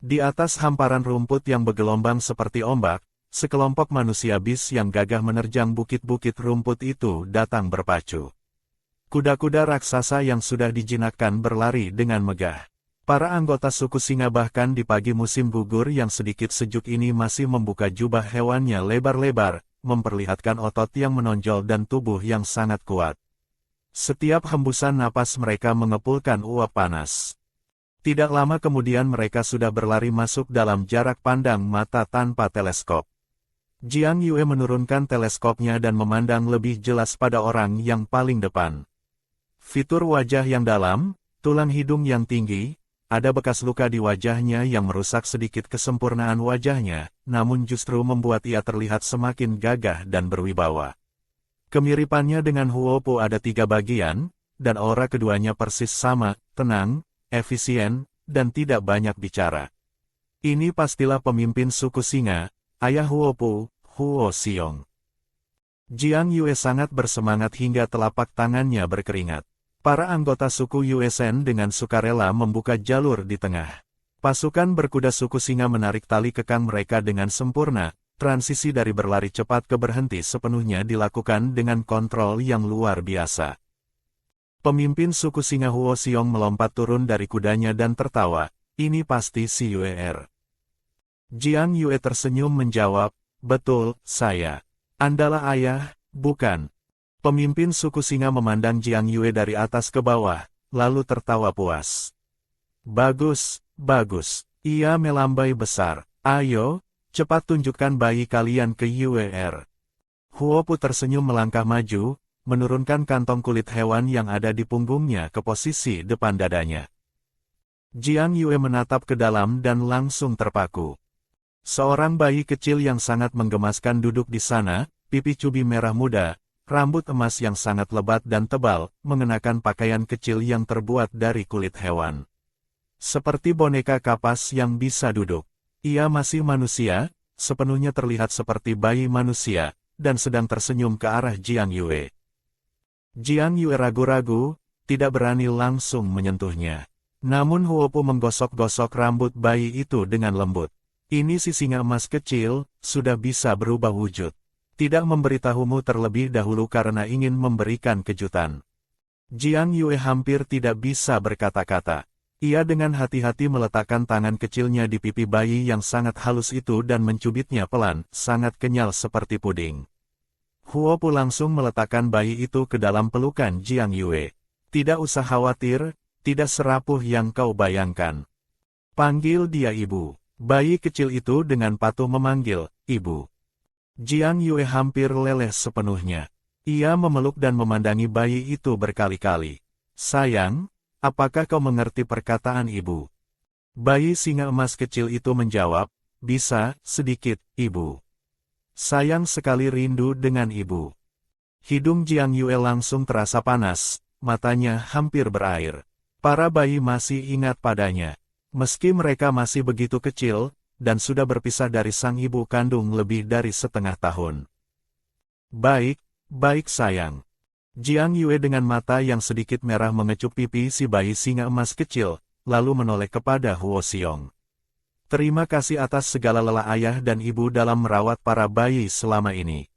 Di atas hamparan rumput yang bergelombang seperti ombak, sekelompok manusia bis yang gagah menerjang bukit-bukit rumput itu datang berpacu. Kuda-kuda raksasa yang sudah dijinakkan berlari dengan megah. Para anggota suku singa bahkan di pagi musim gugur yang sedikit sejuk ini masih membuka jubah hewannya lebar-lebar, memperlihatkan otot yang menonjol dan tubuh yang sangat kuat. Setiap hembusan napas mereka mengepulkan uap panas. Tidak lama kemudian mereka sudah berlari masuk dalam jarak pandang mata tanpa teleskop. Jiang Yue menurunkan teleskopnya dan memandang lebih jelas pada orang yang paling depan. Fitur wajah yang dalam, tulang hidung yang tinggi, ada bekas luka di wajahnya yang merusak sedikit kesempurnaan wajahnya, namun justru membuat ia terlihat semakin gagah dan berwibawa. Kemiripannya dengan Huopu ada 3 bagian, dan aura keduanya persis sama, tenang, efisien, dan tidak banyak bicara. Ini pastilah pemimpin suku singa, ayah Huopu, Huo Xiong. Jiang Yue sangat bersemangat hingga telapak tangannya berkeringat. Para anggota suku Yuesen dengan sukarela membuka jalur di tengah. Pasukan berkuda suku singa menarik tali kekang mereka dengan sempurna, transisi dari berlari cepat ke berhenti sepenuhnya dilakukan dengan kontrol yang luar biasa. Pemimpin suku singa Huo Xiong melompat turun dari kudanya dan tertawa, ini pasti si Yue. Jiang Yue tersenyum menjawab, betul, saya. Andalah ayah, bukan? Pemimpin suku singa memandang Jiang Yue dari atas ke bawah, lalu tertawa puas. Bagus, bagus. Ia melambai besar. Ayo, cepat tunjukkan bayi kalian ke Yue. Huopu tersenyum melangkah maju, menurunkan kantong kulit hewan yang ada di punggungnya ke posisi depan dadanya. Jiang Yue menatap ke dalam dan langsung terpaku. Seorang bayi kecil yang sangat menggemaskan duduk di sana, pipi cubi merah muda, rambut emas yang sangat lebat dan tebal, mengenakan pakaian kecil yang terbuat dari kulit hewan. Seperti boneka kapas yang bisa duduk. Ia masih manusia, sepenuhnya terlihat seperti bayi manusia, dan sedang tersenyum ke arah Jiang Yue. Jiang Yue ragu-ragu, tidak berani langsung menyentuhnya. Namun Huopu menggosok-gosok rambut bayi itu dengan lembut. Ini si singa emas kecil, sudah bisa berubah wujud. Tidak memberitahumu terlebih dahulu karena ingin memberikan kejutan. Jiang Yue hampir tidak bisa berkata-kata. Ia dengan hati-hati meletakkan tangan kecilnya di pipi bayi yang sangat halus itu dan mencubitnya pelan, sangat kenyal seperti puding. Huopu langsung meletakkan bayi itu ke dalam pelukan Jiang Yue. Tidak usah khawatir, tidak serapuh yang kau bayangkan. Panggil dia ibu. Bayi kecil itu dengan patuh memanggil, ibu. Jiang Yue hampir leleh sepenuhnya. Ia memeluk dan memandangi bayi itu berkali-kali. Sayang, apakah kau mengerti perkataan ibu? Bayi singa emas kecil itu menjawab, bisa, sedikit, ibu. Sayang sekali rindu dengan ibu. Hidung Jiang Yue langsung terasa panas, matanya hampir berair. Para bayi masih ingat padanya. Meski mereka masih begitu kecil, dan sudah berpisah dari sang ibu kandung lebih dari setengah tahun. Baik, baik sayang. Jiang Yue dengan mata yang sedikit merah mengecup pipi si bayi singa emas kecil, lalu menoleh kepada Huo Xiong. Terima kasih atas segala lelah ayah dan ibu dalam merawat para bayi selama ini.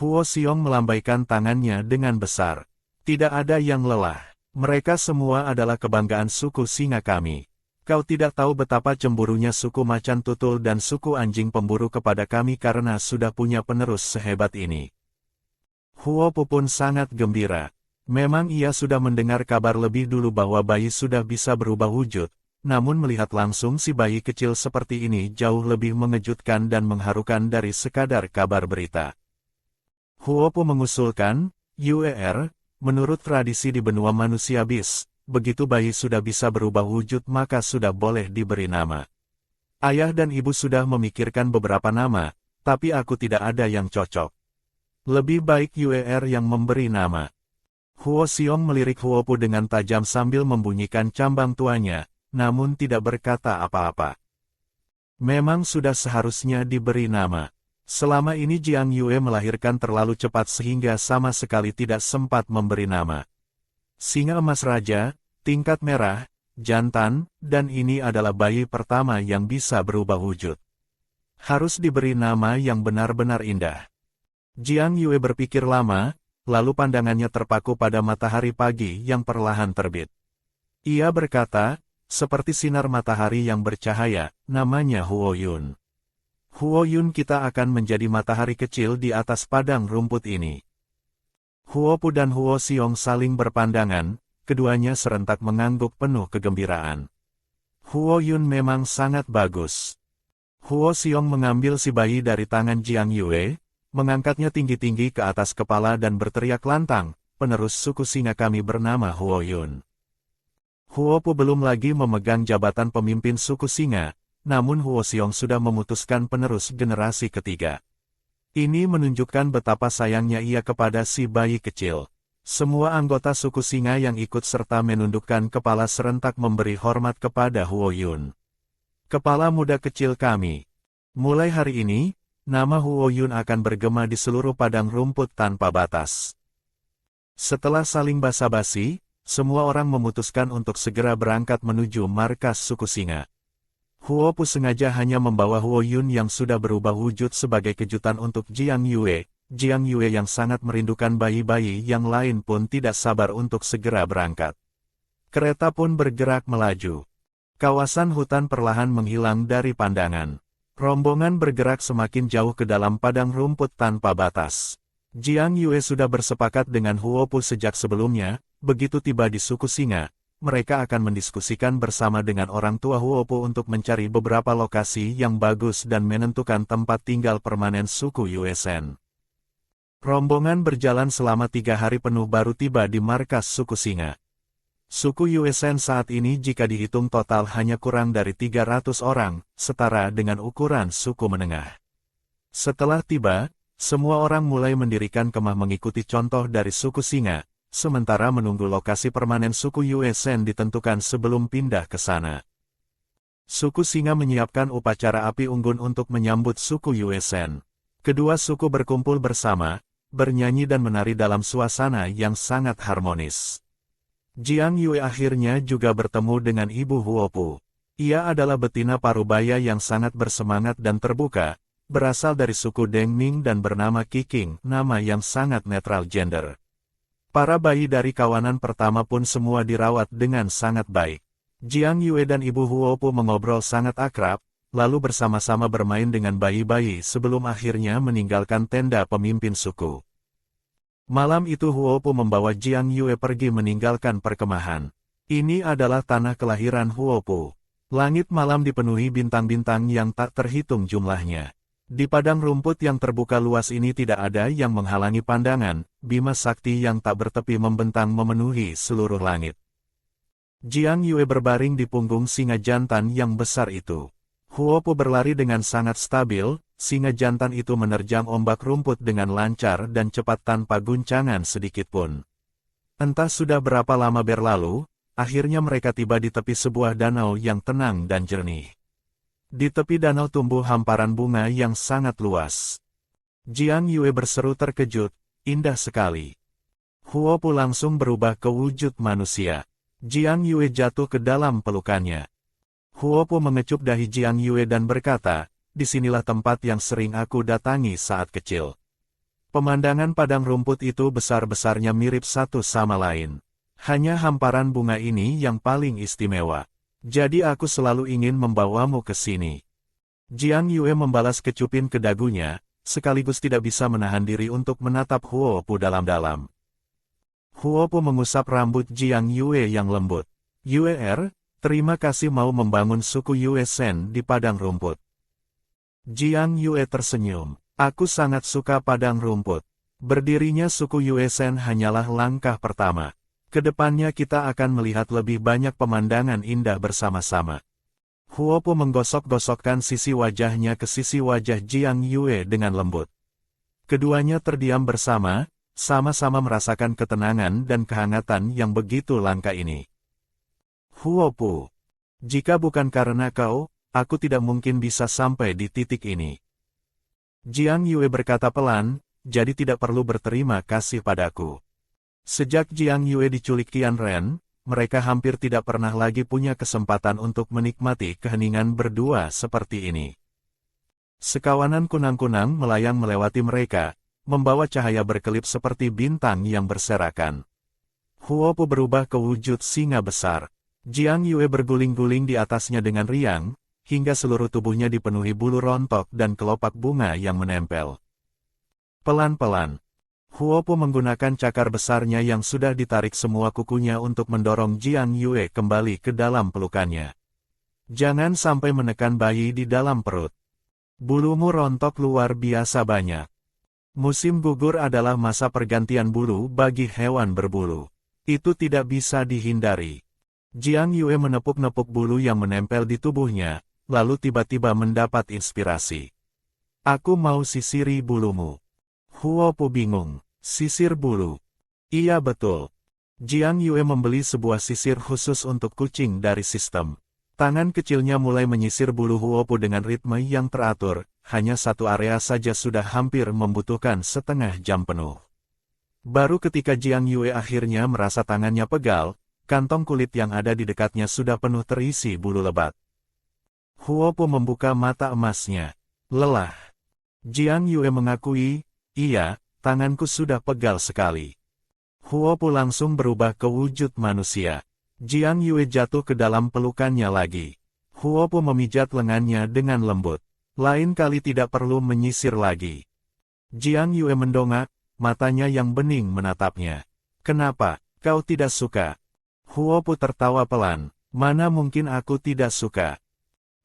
Huo Xiong melambaikan tangannya dengan besar. Tidak ada yang lelah. Mereka semua adalah kebanggaan suku singa kami. Kau tidak tahu betapa cemburunya suku macan tutul dan suku anjing pemburu kepada kami karena sudah punya penerus sehebat ini. Huo Po pun sangat gembira. Memang ia sudah mendengar kabar lebih dulu bahwa bayi sudah bisa berubah wujud, namun melihat langsung si bayi kecil seperti ini jauh lebih mengejutkan dan mengharukan dari sekadar kabar berita. Huo Po mengusulkan, "Yuer, menurut tradisi di benua manusia bis, begitu bayi sudah bisa berubah wujud maka sudah boleh diberi nama. Ayah dan ibu sudah memikirkan beberapa nama, tapi aku tidak ada yang cocok. Lebih baik Yuer yang memberi nama." Huo Xiong melirik Huo Po dengan tajam sambil membunyikan cambang tuanya, namun tidak berkata apa-apa. Memang sudah seharusnya diberi nama. Selama ini Jiang Yue melahirkan terlalu cepat sehingga sama sekali tidak sempat memberi nama. Singa emas raja, tingkat merah, jantan, dan ini adalah bayi pertama yang bisa berubah wujud. Harus diberi nama yang benar-benar indah. Jiang Yue berpikir lama, lalu pandangannya terpaku pada matahari pagi yang perlahan terbit. Ia berkata, seperti sinar matahari yang bercahaya, namanya Huo Yun. Huo Yun kita akan menjadi matahari kecil di atas padang rumput ini. Huo Po dan Huo Xiong saling berpandangan, keduanya serentak mengangguk penuh kegembiraan. Huo Yun memang sangat bagus. Huo Xiong mengambil si bayi dari tangan Jiang Yue, mengangkatnya tinggi-tinggi ke atas kepala dan berteriak lantang, penerus suku singa kami bernama Huo Yun. Huo Po belum lagi memegang jabatan pemimpin suku singa, namun Huo Xiong sudah memutuskan penerus generasi ketiga. Ini menunjukkan betapa sayangnya ia kepada si bayi kecil. Semua anggota suku singa yang ikut serta menundukkan kepala serentak memberi hormat kepada Huo Yun. Kepala muda kecil kami. Mulai hari ini, nama Huo Yun akan bergema di seluruh padang rumput tanpa batas. Setelah saling basa-basi, semua orang memutuskan untuk segera berangkat menuju markas suku singa. Huo Po sengaja hanya membawa Huo Yun yang sudah berubah wujud sebagai kejutan untuk Jiang Yue. Jiang Yue yang sangat merindukan bayi-bayi yang lain pun tidak sabar untuk segera berangkat. Kereta pun bergerak melaju. Kawasan hutan perlahan menghilang dari pandangan. Rombongan bergerak semakin jauh ke dalam padang rumput tanpa batas. Jiang Yue sudah bersepakat dengan Huo Po sejak sebelumnya, begitu tiba di suku singa, mereka akan mendiskusikan bersama dengan orang tua Huo Po untuk mencari beberapa lokasi yang bagus dan menentukan tempat tinggal permanen suku Yuesen. Rombongan berjalan selama 3 hari penuh baru tiba di markas suku singa. Suku Yuesen saat ini jika dihitung total hanya kurang dari 300 orang, setara dengan ukuran suku menengah. Setelah tiba, semua orang mulai mendirikan kemah mengikuti contoh dari suku singa, sementara menunggu lokasi permanen suku Yuesen ditentukan sebelum pindah ke sana. Suku singa menyiapkan upacara api unggun untuk menyambut suku Yuesen. Kedua suku berkumpul bersama, bernyanyi dan menari dalam suasana yang sangat harmonis. Jiang Yue akhirnya juga bertemu dengan ibu Huo Po. Ia adalah betina parubaya yang sangat bersemangat dan terbuka, berasal dari suku Dengming dan bernama Qiqing, nama yang sangat netral gender. Para bayi dari kawanan pertama pun semua dirawat dengan sangat baik. Jiang Yue dan ibu Huo Po mengobrol sangat akrab, lalu bersama-sama bermain dengan bayi-bayi sebelum akhirnya meninggalkan tenda pemimpin suku. Malam itu Huo Po membawa Jiang Yue pergi meninggalkan perkemahan. Ini adalah tanah kelahiran Huo Po. Langit malam dipenuhi bintang-bintang yang tak terhitung jumlahnya. Di padang rumput yang terbuka luas ini tidak ada yang menghalangi pandangan, bima sakti yang tak bertepi membentang memenuhi seluruh langit. Jiang Yue berbaring di punggung singa jantan yang besar itu. Huo Po berlari dengan sangat stabil. Singa jantan itu menerjang ombak rumput dengan lancar dan cepat tanpa guncangan sedikitpun. Entah sudah berapa lama berlalu, akhirnya mereka tiba di tepi sebuah danau yang tenang dan jernih. Di tepi danau tumbuh hamparan bunga yang sangat luas. Jiang Yue berseru terkejut, indah sekali. Huopu langsung berubah ke wujud manusia. Jiang Yue jatuh ke dalam pelukannya. Huopu mengecup dahi Jiang Yue dan berkata, "Disinilah tempat yang sering aku datangi saat kecil." Pemandangan padang rumput itu besar-besarnya mirip satu sama lain. Hanya hamparan bunga ini yang paling istimewa. Jadi aku selalu ingin membawamu ke sini. Jiang Yue membalas kecupin ke dagunya, sekaligus tidak bisa menahan diri untuk menatap Huopu dalam-dalam. Huopu mengusap rambut Jiang Yue yang lembut. "Yue, terima kasih mau membangun suku Yue Shen di padang rumput." Jiang Yue tersenyum. "Aku sangat suka padang rumput. Berdirinya suku Yue Shen hanyalah langkah pertama. Kedepannya kita akan melihat lebih banyak pemandangan indah bersama-sama." Huopu menggosok-gosokkan sisi wajahnya ke sisi wajah Jiang Yue dengan lembut. Keduanya terdiam bersama, sama-sama merasakan ketenangan dan kehangatan yang begitu langka ini. "Huopu, jika bukan karena kau, aku tidak mungkin bisa sampai di titik ini." Jiang Yue berkata pelan, "Jadi tidak perlu berterima kasih padaku." Sejak Jiang Yue diculik Qian Ren, mereka hampir tidak pernah lagi punya kesempatan untuk menikmati keheningan berdua seperti ini. Sekawanan kunang-kunang melayang melewati mereka, membawa cahaya berkelip seperti bintang yang berserakan. Huopu berubah ke wujud singa besar. Jiang Yue berguling-guling di atasnya dengan riang, hingga seluruh tubuhnya dipenuhi bulu rontok dan kelopak bunga yang menempel. Pelan-pelan, Huopu menggunakan cakar besarnya yang sudah ditarik semua kukunya untuk mendorong Jiang Yue kembali ke dalam pelukannya. "Jangan sampai menekan bayi di dalam perut. Bulumu rontok luar biasa banyak." Musim gugur adalah masa pergantian bulu bagi hewan berbulu. Itu tidak bisa dihindari. Jiang Yue menepuk-nepuk bulu yang menempel di tubuhnya, lalu tiba-tiba mendapat inspirasi. "Aku mau sisiri bulumu." Huopu bingung. "Sisir bulu?" "Iya betul." Jiang Yue membeli sebuah sisir khusus untuk kucing dari sistem. Tangan kecilnya mulai menyisir bulu Huopu dengan ritme yang teratur, hanya satu area saja sudah hampir membutuhkan setengah jam penuh. Baru ketika Jiang Yue akhirnya merasa tangannya pegal, kantong kulit yang ada di dekatnya sudah penuh terisi bulu lebat. Huopu membuka mata emasnya. Lelah. Jiang Yue mengakui, "Iya, tanganku sudah pegal sekali." Huopu langsung berubah ke wujud manusia. Jiang Yue jatuh ke dalam pelukannya lagi. Huopu memijat lengannya dengan lembut. Lain kali tidak perlu menyisir lagi. Jiang Yue mendongak, matanya yang bening menatapnya. "Kenapa, kau tidak suka?" Huopu tertawa pelan. "Mana mungkin aku tidak suka?"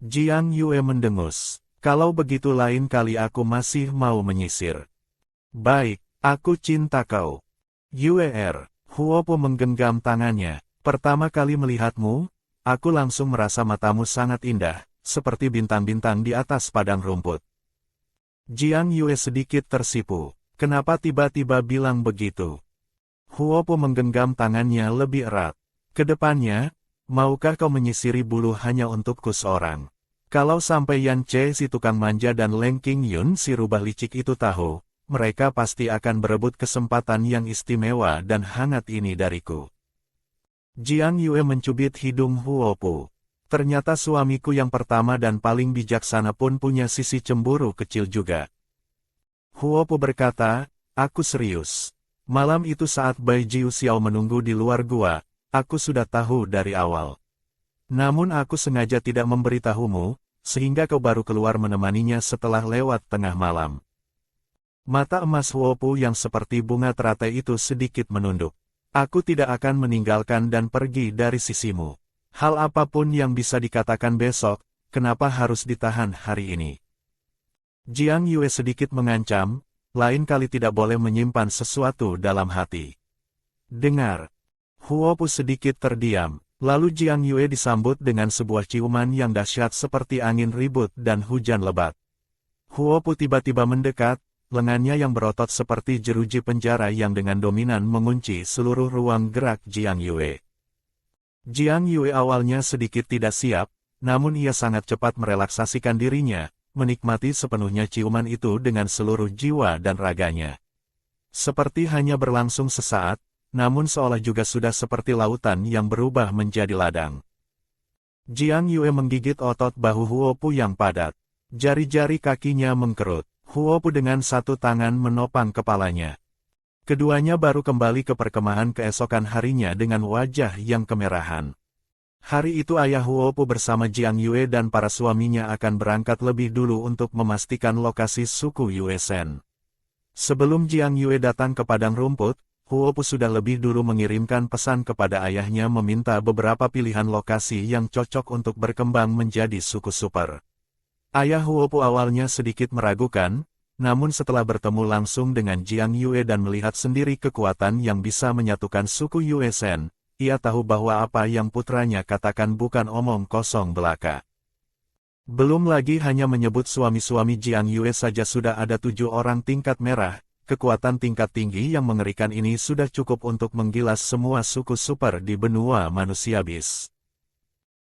Jiang Yue mendengus. "Kalau begitu lain kali aku masih mau menyisir." "Baik, aku cinta kau." "Yue, Huopu menggenggam tangannya. "Pertama kali melihatmu, aku langsung merasa matamu sangat indah, seperti bintang-bintang di atas padang rumput." Jiang Yue sedikit tersipu. "Kenapa tiba-tiba bilang begitu?" Huopu menggenggam tangannya lebih erat. "Kedepannya, maukah kau menyisiri bulu hanya untukku seorang? Kalau sampai Yan Che si tukang manja dan Leng Qingyun si rubah licik itu tahu, mereka pasti akan berebut kesempatan yang istimewa dan hangat ini dariku." Jiang Yue mencubit hidung Huopu. "Ternyata suamiku yang pertama dan paling bijaksana pun punya sisi cemburu kecil juga." Huopu berkata, "Aku serius. Malam itu saat Bai Jiu Xiao menunggu di luar gua, aku sudah tahu dari awal. Namun aku sengaja tidak memberitahumu, sehingga kau baru keluar menemaninya setelah lewat tengah malam." Mata emas Huopu yang seperti bunga teratai itu sedikit menunduk. "Aku tidak akan meninggalkan dan pergi dari sisimu. Hal apapun yang bisa dikatakan besok, kenapa harus ditahan hari ini?" Jiang Yue sedikit mengancam, lain kali tidak boleh menyimpan sesuatu dalam hati. "Dengar." Huopu sedikit terdiam, lalu Jiang Yue disambut dengan sebuah ciuman yang dahsyat seperti angin ribut dan hujan lebat. Huopu tiba-tiba mendekat, lengannya yang berotot seperti jeruji penjara yang dengan dominan mengunci seluruh ruang gerak Jiang Yue. Jiang Yue awalnya sedikit tidak siap, namun ia sangat cepat merelaksasikan dirinya, menikmati sepenuhnya ciuman itu dengan seluruh jiwa dan raganya. Seperti hanya berlangsung sesaat, namun seolah juga sudah seperti lautan yang berubah menjadi ladang. Jiang Yue menggigit otot bahu Huopu yang padat. Jari-jari kakinya mengkerut. Huopu dengan satu tangan menopang kepalanya. Keduanya baru kembali ke perkemahan keesokan harinya dengan wajah yang kemerahan. Hari itu ayah Huopu bersama Jiang Yue dan para suaminya akan berangkat lebih dulu untuk memastikan lokasi suku Yue Shen. Sebelum Jiang Yue datang ke padang rumput, Huopu sudah lebih dulu mengirimkan pesan kepada ayahnya meminta beberapa pilihan lokasi yang cocok untuk berkembang menjadi suku super. Ayah Huopu awalnya sedikit meragukan, namun setelah bertemu langsung dengan Jiang Yue dan melihat sendiri kekuatan yang bisa menyatukan suku Yue Shen, ia tahu bahwa apa yang putranya katakan bukan omong kosong belaka. Belum lagi hanya menyebut suami-suami Jiang Yue saja sudah ada 7 orang tingkat merah, kekuatan tingkat tinggi yang mengerikan ini sudah cukup untuk menggilas semua suku super di benua manusia bis.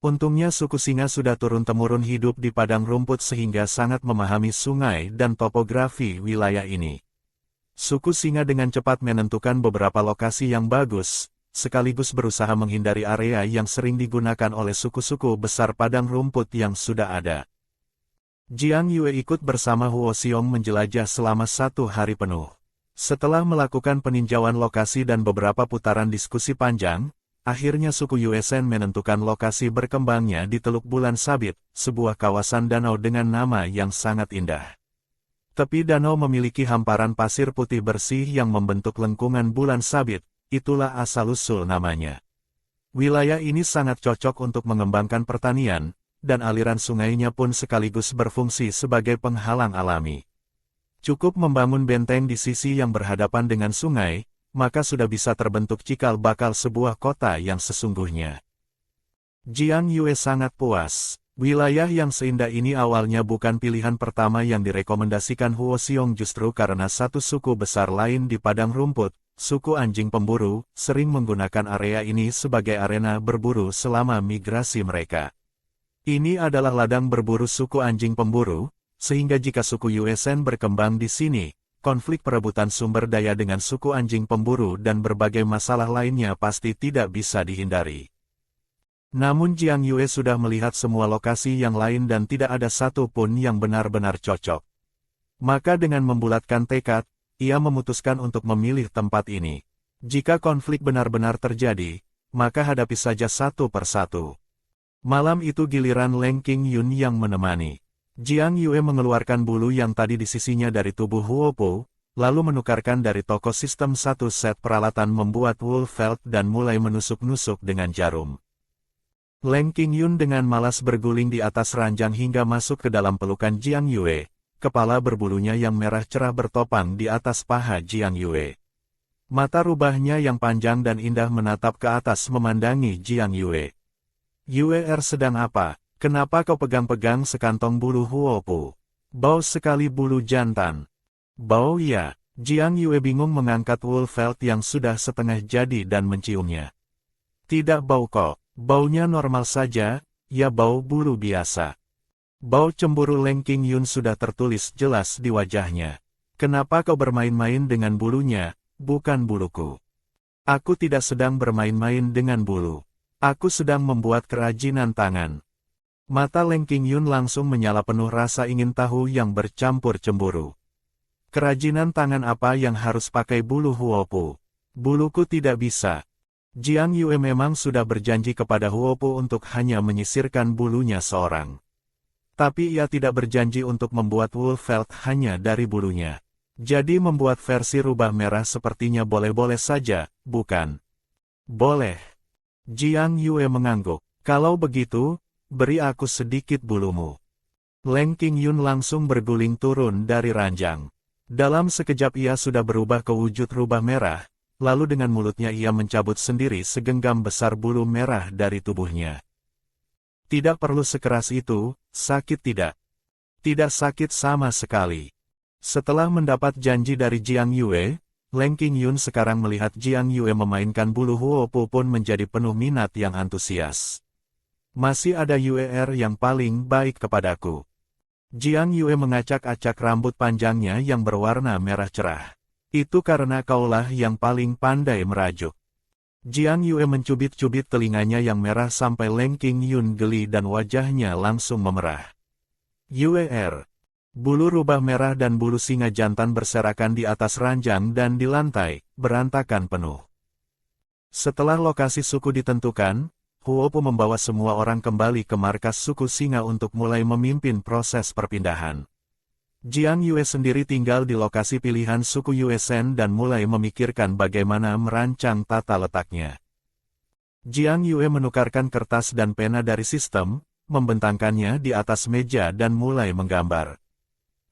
Untungnya suku singa sudah turun-temurun hidup di padang rumput sehingga sangat memahami sungai dan topografi wilayah ini. Suku singa dengan cepat menentukan beberapa lokasi yang bagus, sekaligus berusaha menghindari area yang sering digunakan oleh suku-suku besar padang rumput yang sudah ada. Jiang Yue ikut bersama Huo Xiong menjelajah selama 1 hari penuh. Setelah melakukan peninjauan lokasi dan beberapa putaran diskusi panjang, akhirnya suku Yue Shen menentukan lokasi berkembangnya di Teluk Bulan Sabit, sebuah kawasan danau dengan nama yang sangat indah. Tepi danau memiliki hamparan pasir putih bersih yang membentuk lengkungan bulan sabit. Itulah asal-usul namanya. Wilayah ini sangat cocok untuk mengembangkan pertanian, dan aliran sungainya pun sekaligus berfungsi sebagai penghalang alami. Cukup membangun benteng di sisi yang berhadapan dengan sungai, maka sudah bisa terbentuk cikal bakal sebuah kota yang sesungguhnya. Jiang Yue sangat puas. Wilayah yang seindah ini awalnya bukan pilihan pertama yang direkomendasikan Huo Xiong justru karena satu suku besar lain di padang rumput, suku anjing pemburu, sering menggunakan area ini sebagai arena berburu selama migrasi mereka. Ini adalah ladang berburu suku anjing pemburu, sehingga jika suku Yue Shen berkembang di sini, konflik perebutan sumber daya dengan suku anjing pemburu dan berbagai masalah lainnya pasti tidak bisa dihindari. Namun Jiang Yue sudah melihat semua lokasi yang lain dan tidak ada satu pun yang benar-benar cocok. Maka dengan membulatkan tekad, ia memutuskan untuk memilih tempat ini. Jika konflik benar-benar terjadi, maka hadapi saja satu persatu. Malam itu giliran Leng Qingyun yang menemani. Jiang Yue mengeluarkan bulu yang tadi di sisinya dari tubuh Huopu, lalu menukarkan dari toko sistem satu set peralatan membuat wool felt dan mulai menusuk-nusuk dengan jarum. Leng Qingyun dengan malas berguling di atas ranjang hingga masuk ke dalam pelukan Jiang Yue. Kepala berbulunya yang merah cerah bertopang di atas paha Jiang Yue. Mata rubahnya yang panjang dan indah menatap ke atas memandangi Jiang Yue. Yue sedang apa? Kenapa kau pegang-pegang sekantong bulu Huopu? Bau sekali bulu jantan. Bau ya. Jiang Yue bingung mengangkat wool felt yang sudah setengah jadi dan menciumnya. Tidak bau kok. Baunya normal saja, ya bau bulu biasa. Bau cemburu Leng Qingyun sudah tertulis jelas di wajahnya. Kenapa kau bermain-main dengan bulunya, bukan buluku? Aku tidak sedang bermain-main dengan bulu. Aku sedang membuat kerajinan tangan. Mata Leng Qingyun langsung menyala penuh rasa ingin tahu yang bercampur cemburu. Kerajinan tangan apa yang harus pakai bulu Huopu? Buluku tidak bisa. Jiang Yue memang sudah berjanji kepada Huopu untuk hanya menyisirkan bulunya seorang. Tapi ia tidak berjanji untuk membuat wool felt hanya dari bulunya. Jadi membuat versi rubah merah sepertinya boleh-boleh saja, bukan? Boleh. Jiang Yue mengangguk. Kalau begitu, beri aku sedikit bulumu. Leng Qingyun langsung berguling turun dari ranjang. Dalam sekejap ia sudah berubah ke wujud rubah merah. Lalu dengan mulutnya ia mencabut sendiri segenggam besar bulu merah dari tubuhnya. Tidak perlu sekeras itu, sakit tidak? Tidak sakit sama sekali. Setelah mendapat janji dari Jiang Yue, Leng Qingyun sekarang melihat Jiang Yue memainkan bulu Huopu pun menjadi penuh minat yang antusias. Masih ada Yue yang paling baik kepadaku. Jiang Yue mengacak-acak rambut panjangnya yang berwarna merah cerah. Itu karena kaulah yang paling pandai merajuk. Jiang Yue mencubit-cubit telinganya yang merah sampai Leng Qingyun geli dan wajahnya langsung memerah. Yue. Bulu rubah merah dan bulu singa jantan berserakan di atas ranjang dan di lantai, berantakan penuh. Setelah lokasi suku ditentukan, Huopu membawa semua orang kembali ke markas suku singa untuk mulai memimpin proses perpindahan. Jiang Yue sendiri tinggal di lokasi pilihan suku Yue Shen dan mulai memikirkan bagaimana merancang tata letaknya. Jiang Yue menukarkan kertas dan pena dari sistem, membentangkannya di atas meja dan mulai menggambar.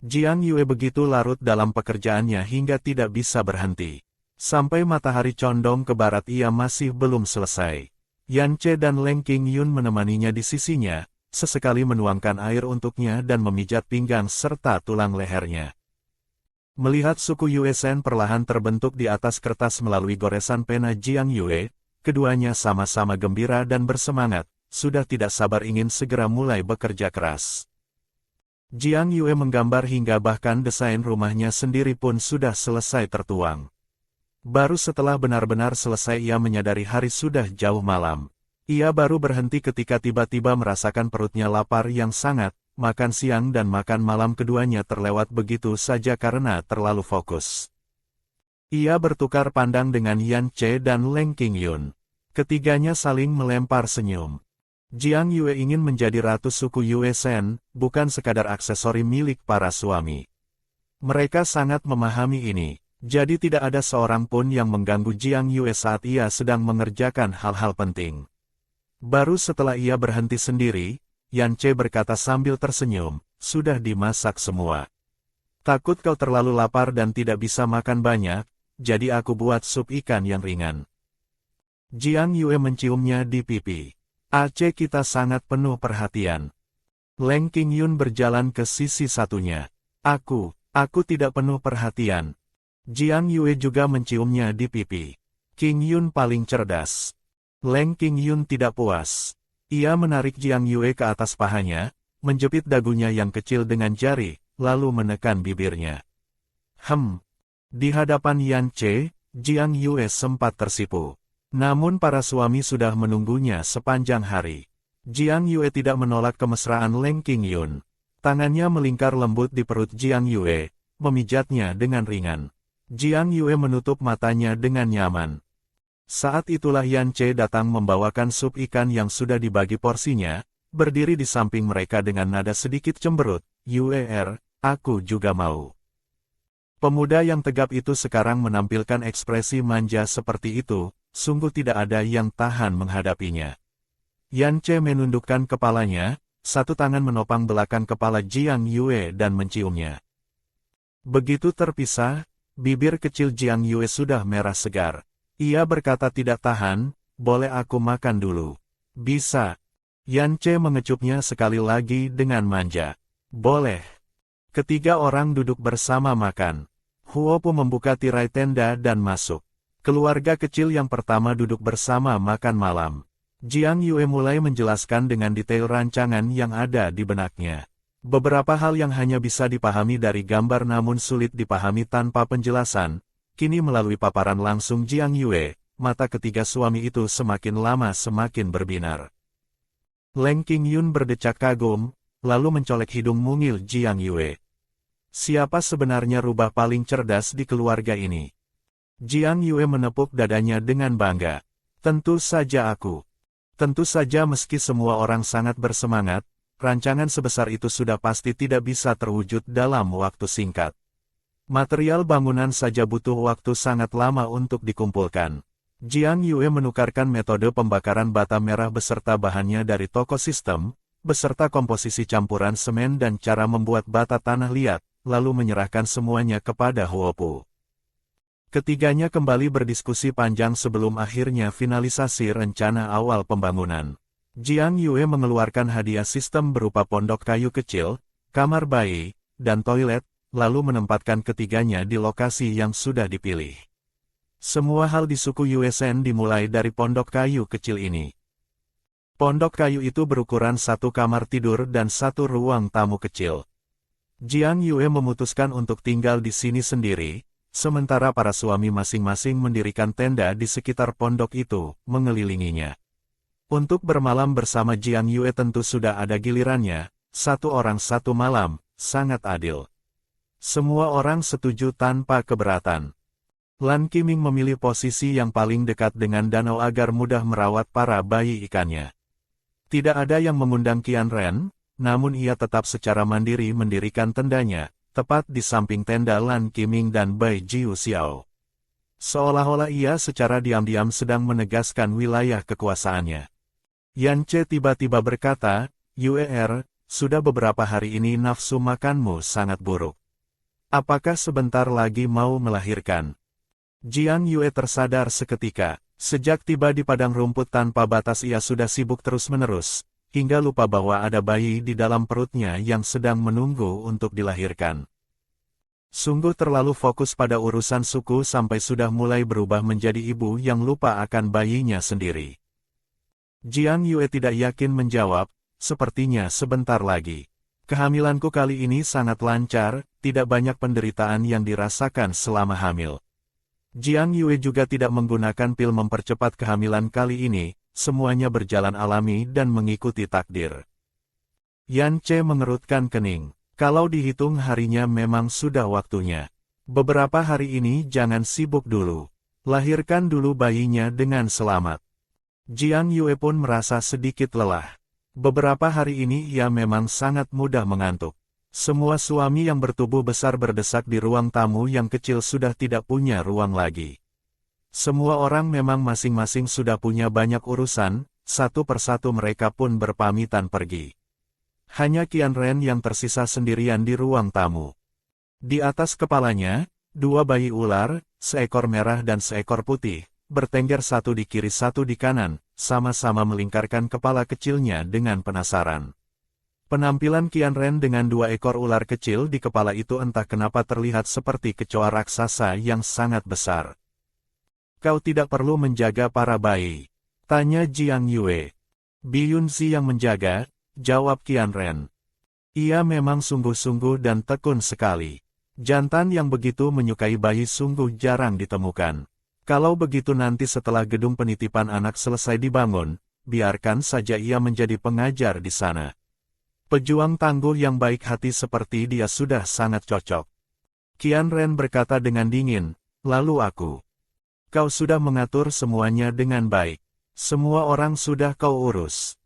Jiang Yue begitu larut dalam pekerjaannya hingga tidak bisa berhenti. Sampai matahari condong ke barat ia masih belum selesai. Yan Che dan Leng Qingyun menemaninya di sisinya, sesekali menuangkan air untuknya dan memijat pinggang serta tulang lehernya. Melihat suku Yue Shen perlahan terbentuk di atas kertas melalui goresan pena Jiang Yue, keduanya sama-sama gembira dan bersemangat, sudah tidak sabar ingin segera mulai bekerja keras. Jiang Yue menggambar hingga bahkan desain rumahnya sendiri pun sudah selesai tertuang. Baru setelah benar-benar selesai ia menyadari hari sudah jauh malam. Ia baru berhenti ketika tiba-tiba merasakan perutnya lapar yang sangat, makan siang dan makan malam keduanya terlewat begitu saja karena terlalu fokus. Ia bertukar pandang dengan Yan Che dan Leng Qingyun. Ketiganya saling melempar senyum. Jiang Yue ingin menjadi ratu suku Yue Shen, bukan sekadar aksesori milik para suami. Mereka sangat memahami ini, jadi tidak ada seorang pun yang mengganggu Jiang Yue saat ia sedang mengerjakan hal-hal penting. Baru setelah ia berhenti sendiri, Yan Che berkata sambil tersenyum, sudah dimasak semua. Takut kau terlalu lapar dan tidak bisa makan banyak, jadi aku buat sup ikan yang ringan. Jiang Yue menciumnya di pipi. Aceh kita sangat penuh perhatian. Leng Qingyun berjalan ke sisi satunya. Aku tidak penuh perhatian. Jiang Yue juga menciumnya di pipi. Qingyun paling cerdas. Leng Qingyun tidak puas. Ia menarik Jiang Yue ke atas pahanya, menjepit dagunya yang kecil dengan jari, lalu menekan bibirnya. Di hadapan Yan Che, Jiang Yue sempat tersipu. Namun para suami sudah menunggunya sepanjang hari. Jiang Yue tidak menolak kemesraan Leng Qingyun. Tangannya melingkar lembut di perut Jiang Yue, memijatnya dengan ringan. Jiang Yue menutup matanya dengan nyaman. Saat itulah Yan Che datang membawakan sup ikan yang sudah dibagi porsinya, berdiri di samping mereka dengan nada sedikit cemberut, Yue, aku juga mau. Pemuda yang tegap itu sekarang menampilkan ekspresi manja seperti itu, sungguh tidak ada yang tahan menghadapinya. Yan Che menundukkan kepalanya, satu tangan menopang belakang kepala Jiang Yue dan menciumnya. Begitu terpisah, bibir kecil Jiang Yue sudah merah segar. Ia berkata tidak tahan, boleh aku makan dulu? Bisa. Yan Che mengecupnya sekali lagi dengan manja. Boleh. Ketiga orang duduk bersama makan. Huopu membuka tirai tenda dan masuk. Keluarga kecil yang pertama duduk bersama makan malam. Jiang Yue mulai menjelaskan dengan detail rancangan yang ada di benaknya. Beberapa hal yang hanya bisa dipahami dari gambar namun sulit dipahami tanpa penjelasan, kini melalui paparan langsung Jiang Yue, mata ketiga suami itu semakin lama semakin berbinar. Leng Qingyun berdecak kagum, lalu mencolek hidung mungil Jiang Yue. Siapa sebenarnya rubah paling cerdas di keluarga ini? Jiang Yue menepuk dadanya dengan bangga. Tentu saja aku. Tentu saja meski semua orang sangat bersemangat, rancangan sebesar itu sudah pasti tidak bisa terwujud dalam waktu singkat. Material bangunan saja butuh waktu sangat lama untuk dikumpulkan. Jiang Yue menukarkan metode pembakaran bata merah beserta bahannya dari toko sistem, beserta komposisi campuran semen dan cara membuat bata tanah liat, lalu menyerahkan semuanya kepada Huopu. Ketiganya kembali berdiskusi panjang sebelum akhirnya finalisasi rencana awal pembangunan. Jiang Yue mengeluarkan hadiah sistem berupa pondok kayu kecil, kamar bayi, dan toilet, lalu menempatkan ketiganya di lokasi yang sudah dipilih. Semua hal di suku Yue Shen dimulai dari pondok kayu kecil ini. Pondok kayu itu berukuran satu kamar tidur dan satu ruang tamu kecil. Jiang Yue memutuskan untuk tinggal di sini sendiri, sementara para suami masing-masing mendirikan tenda di sekitar pondok itu, mengelilinginya. Untuk bermalam bersama Jiang Yue tentu sudah ada gilirannya, satu orang satu malam, sangat adil. Semua orang setuju tanpa keberatan. Lan Qiming memilih posisi yang paling dekat dengan danau agar mudah merawat para bayi ikannya. Tidak ada yang mengundang Qian Ren, namun ia tetap secara mandiri mendirikan tendanya, tepat di samping tenda Lan Qiming dan Bai Jiu Xiao. Seolah-olah ia secara diam-diam sedang menegaskan wilayah kekuasaannya. Yan Ce tiba-tiba berkata, "Yue, sudah beberapa hari ini nafsu makanmu sangat buruk. Apakah sebentar lagi mau melahirkan?" Jiang Yue tersadar seketika. Sejak tiba di padang rumput tanpa batas ia sudah sibuk terus-menerus, hingga lupa bahwa ada bayi di dalam perutnya yang sedang menunggu untuk dilahirkan. Sungguh terlalu fokus pada urusan suku sampai sudah mulai berubah menjadi ibu yang lupa akan bayinya sendiri. Jiang Yue tidak yakin menjawab, "Sepertinya sebentar lagi. Kehamilanku kali ini sangat lancar, tidak banyak penderitaan yang dirasakan selama hamil." Jiang Yue juga tidak menggunakan pil mempercepat kehamilan kali ini, semuanya berjalan alami dan mengikuti takdir. Yan Ce mengerutkan kening. Kalau dihitung harinya memang sudah waktunya. Beberapa hari ini jangan sibuk dulu. Lahirkan dulu bayinya dengan selamat. Jiang Yue pun merasa sedikit lelah. Beberapa hari ini ia memang sangat mudah mengantuk. Semua suami yang bertubuh besar berdesak di ruang tamu yang kecil sudah tidak punya ruang lagi. Semua orang memang masing-masing sudah punya banyak urusan, satu persatu mereka pun berpamitan pergi. Hanya Qian Ren yang tersisa sendirian di ruang tamu. Di atas kepalanya, dua bayi ular, seekor merah dan seekor putih, bertengger satu di kiri satu di kanan, sama-sama melingkarkan kepala kecilnya dengan penasaran. Penampilan Qian Ren dengan dua ekor ular kecil di kepala itu entah kenapa terlihat seperti kecoa raksasa yang sangat besar. "Kau tidak perlu menjaga para bayi?" tanya Jiang Yue. "Bi Yunzi yang menjaga," jawab Qian Ren. Ia memang sungguh-sungguh dan tekun sekali. Jantan yang begitu menyukai bayi sungguh jarang ditemukan. Kalau begitu nanti setelah gedung penitipan anak selesai dibangun, biarkan saja ia menjadi pengajar di sana. Pejuang tangguh yang baik hati seperti dia sudah sangat cocok. Qian Ren berkata dengan dingin, "Lalu aku. Kau sudah mengatur semuanya dengan baik. Semua orang sudah kau urus."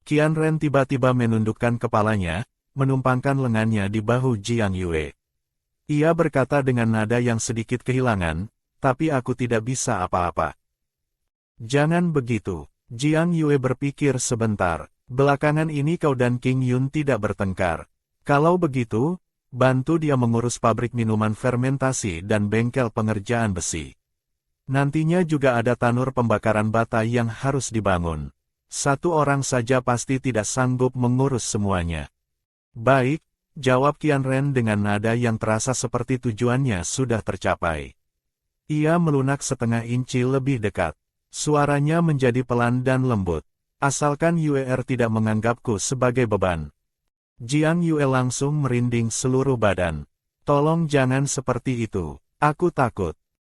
Qian Ren tiba-tiba menundukkan kepalanya, menumpangkan lengannya di bahu Jiang Yue. Ia berkata dengan nada yang sedikit kehilangan, "Tapi aku tidak bisa apa-apa." "Jangan begitu." Jiang Yue berpikir sebentar. "Belakangan ini kau dan King Yun tidak bertengkar. Kalau begitu, bantu dia mengurus pabrik minuman fermentasi dan bengkel pengerjaan besi. Nantinya juga ada tanur pembakaran bata yang harus dibangun. Satu orang saja pasti tidak sanggup mengurus semuanya." "Baik," jawab Qian Ren dengan nada yang terasa seperti tujuannya sudah tercapai. Ia melunak setengah inci lebih dekat. Suaranya menjadi pelan dan lembut. "Asalkan Yue tidak menganggapku sebagai beban." Jiang Yue langsung merinding seluruh badan. "Tolong jangan seperti itu. Aku takut."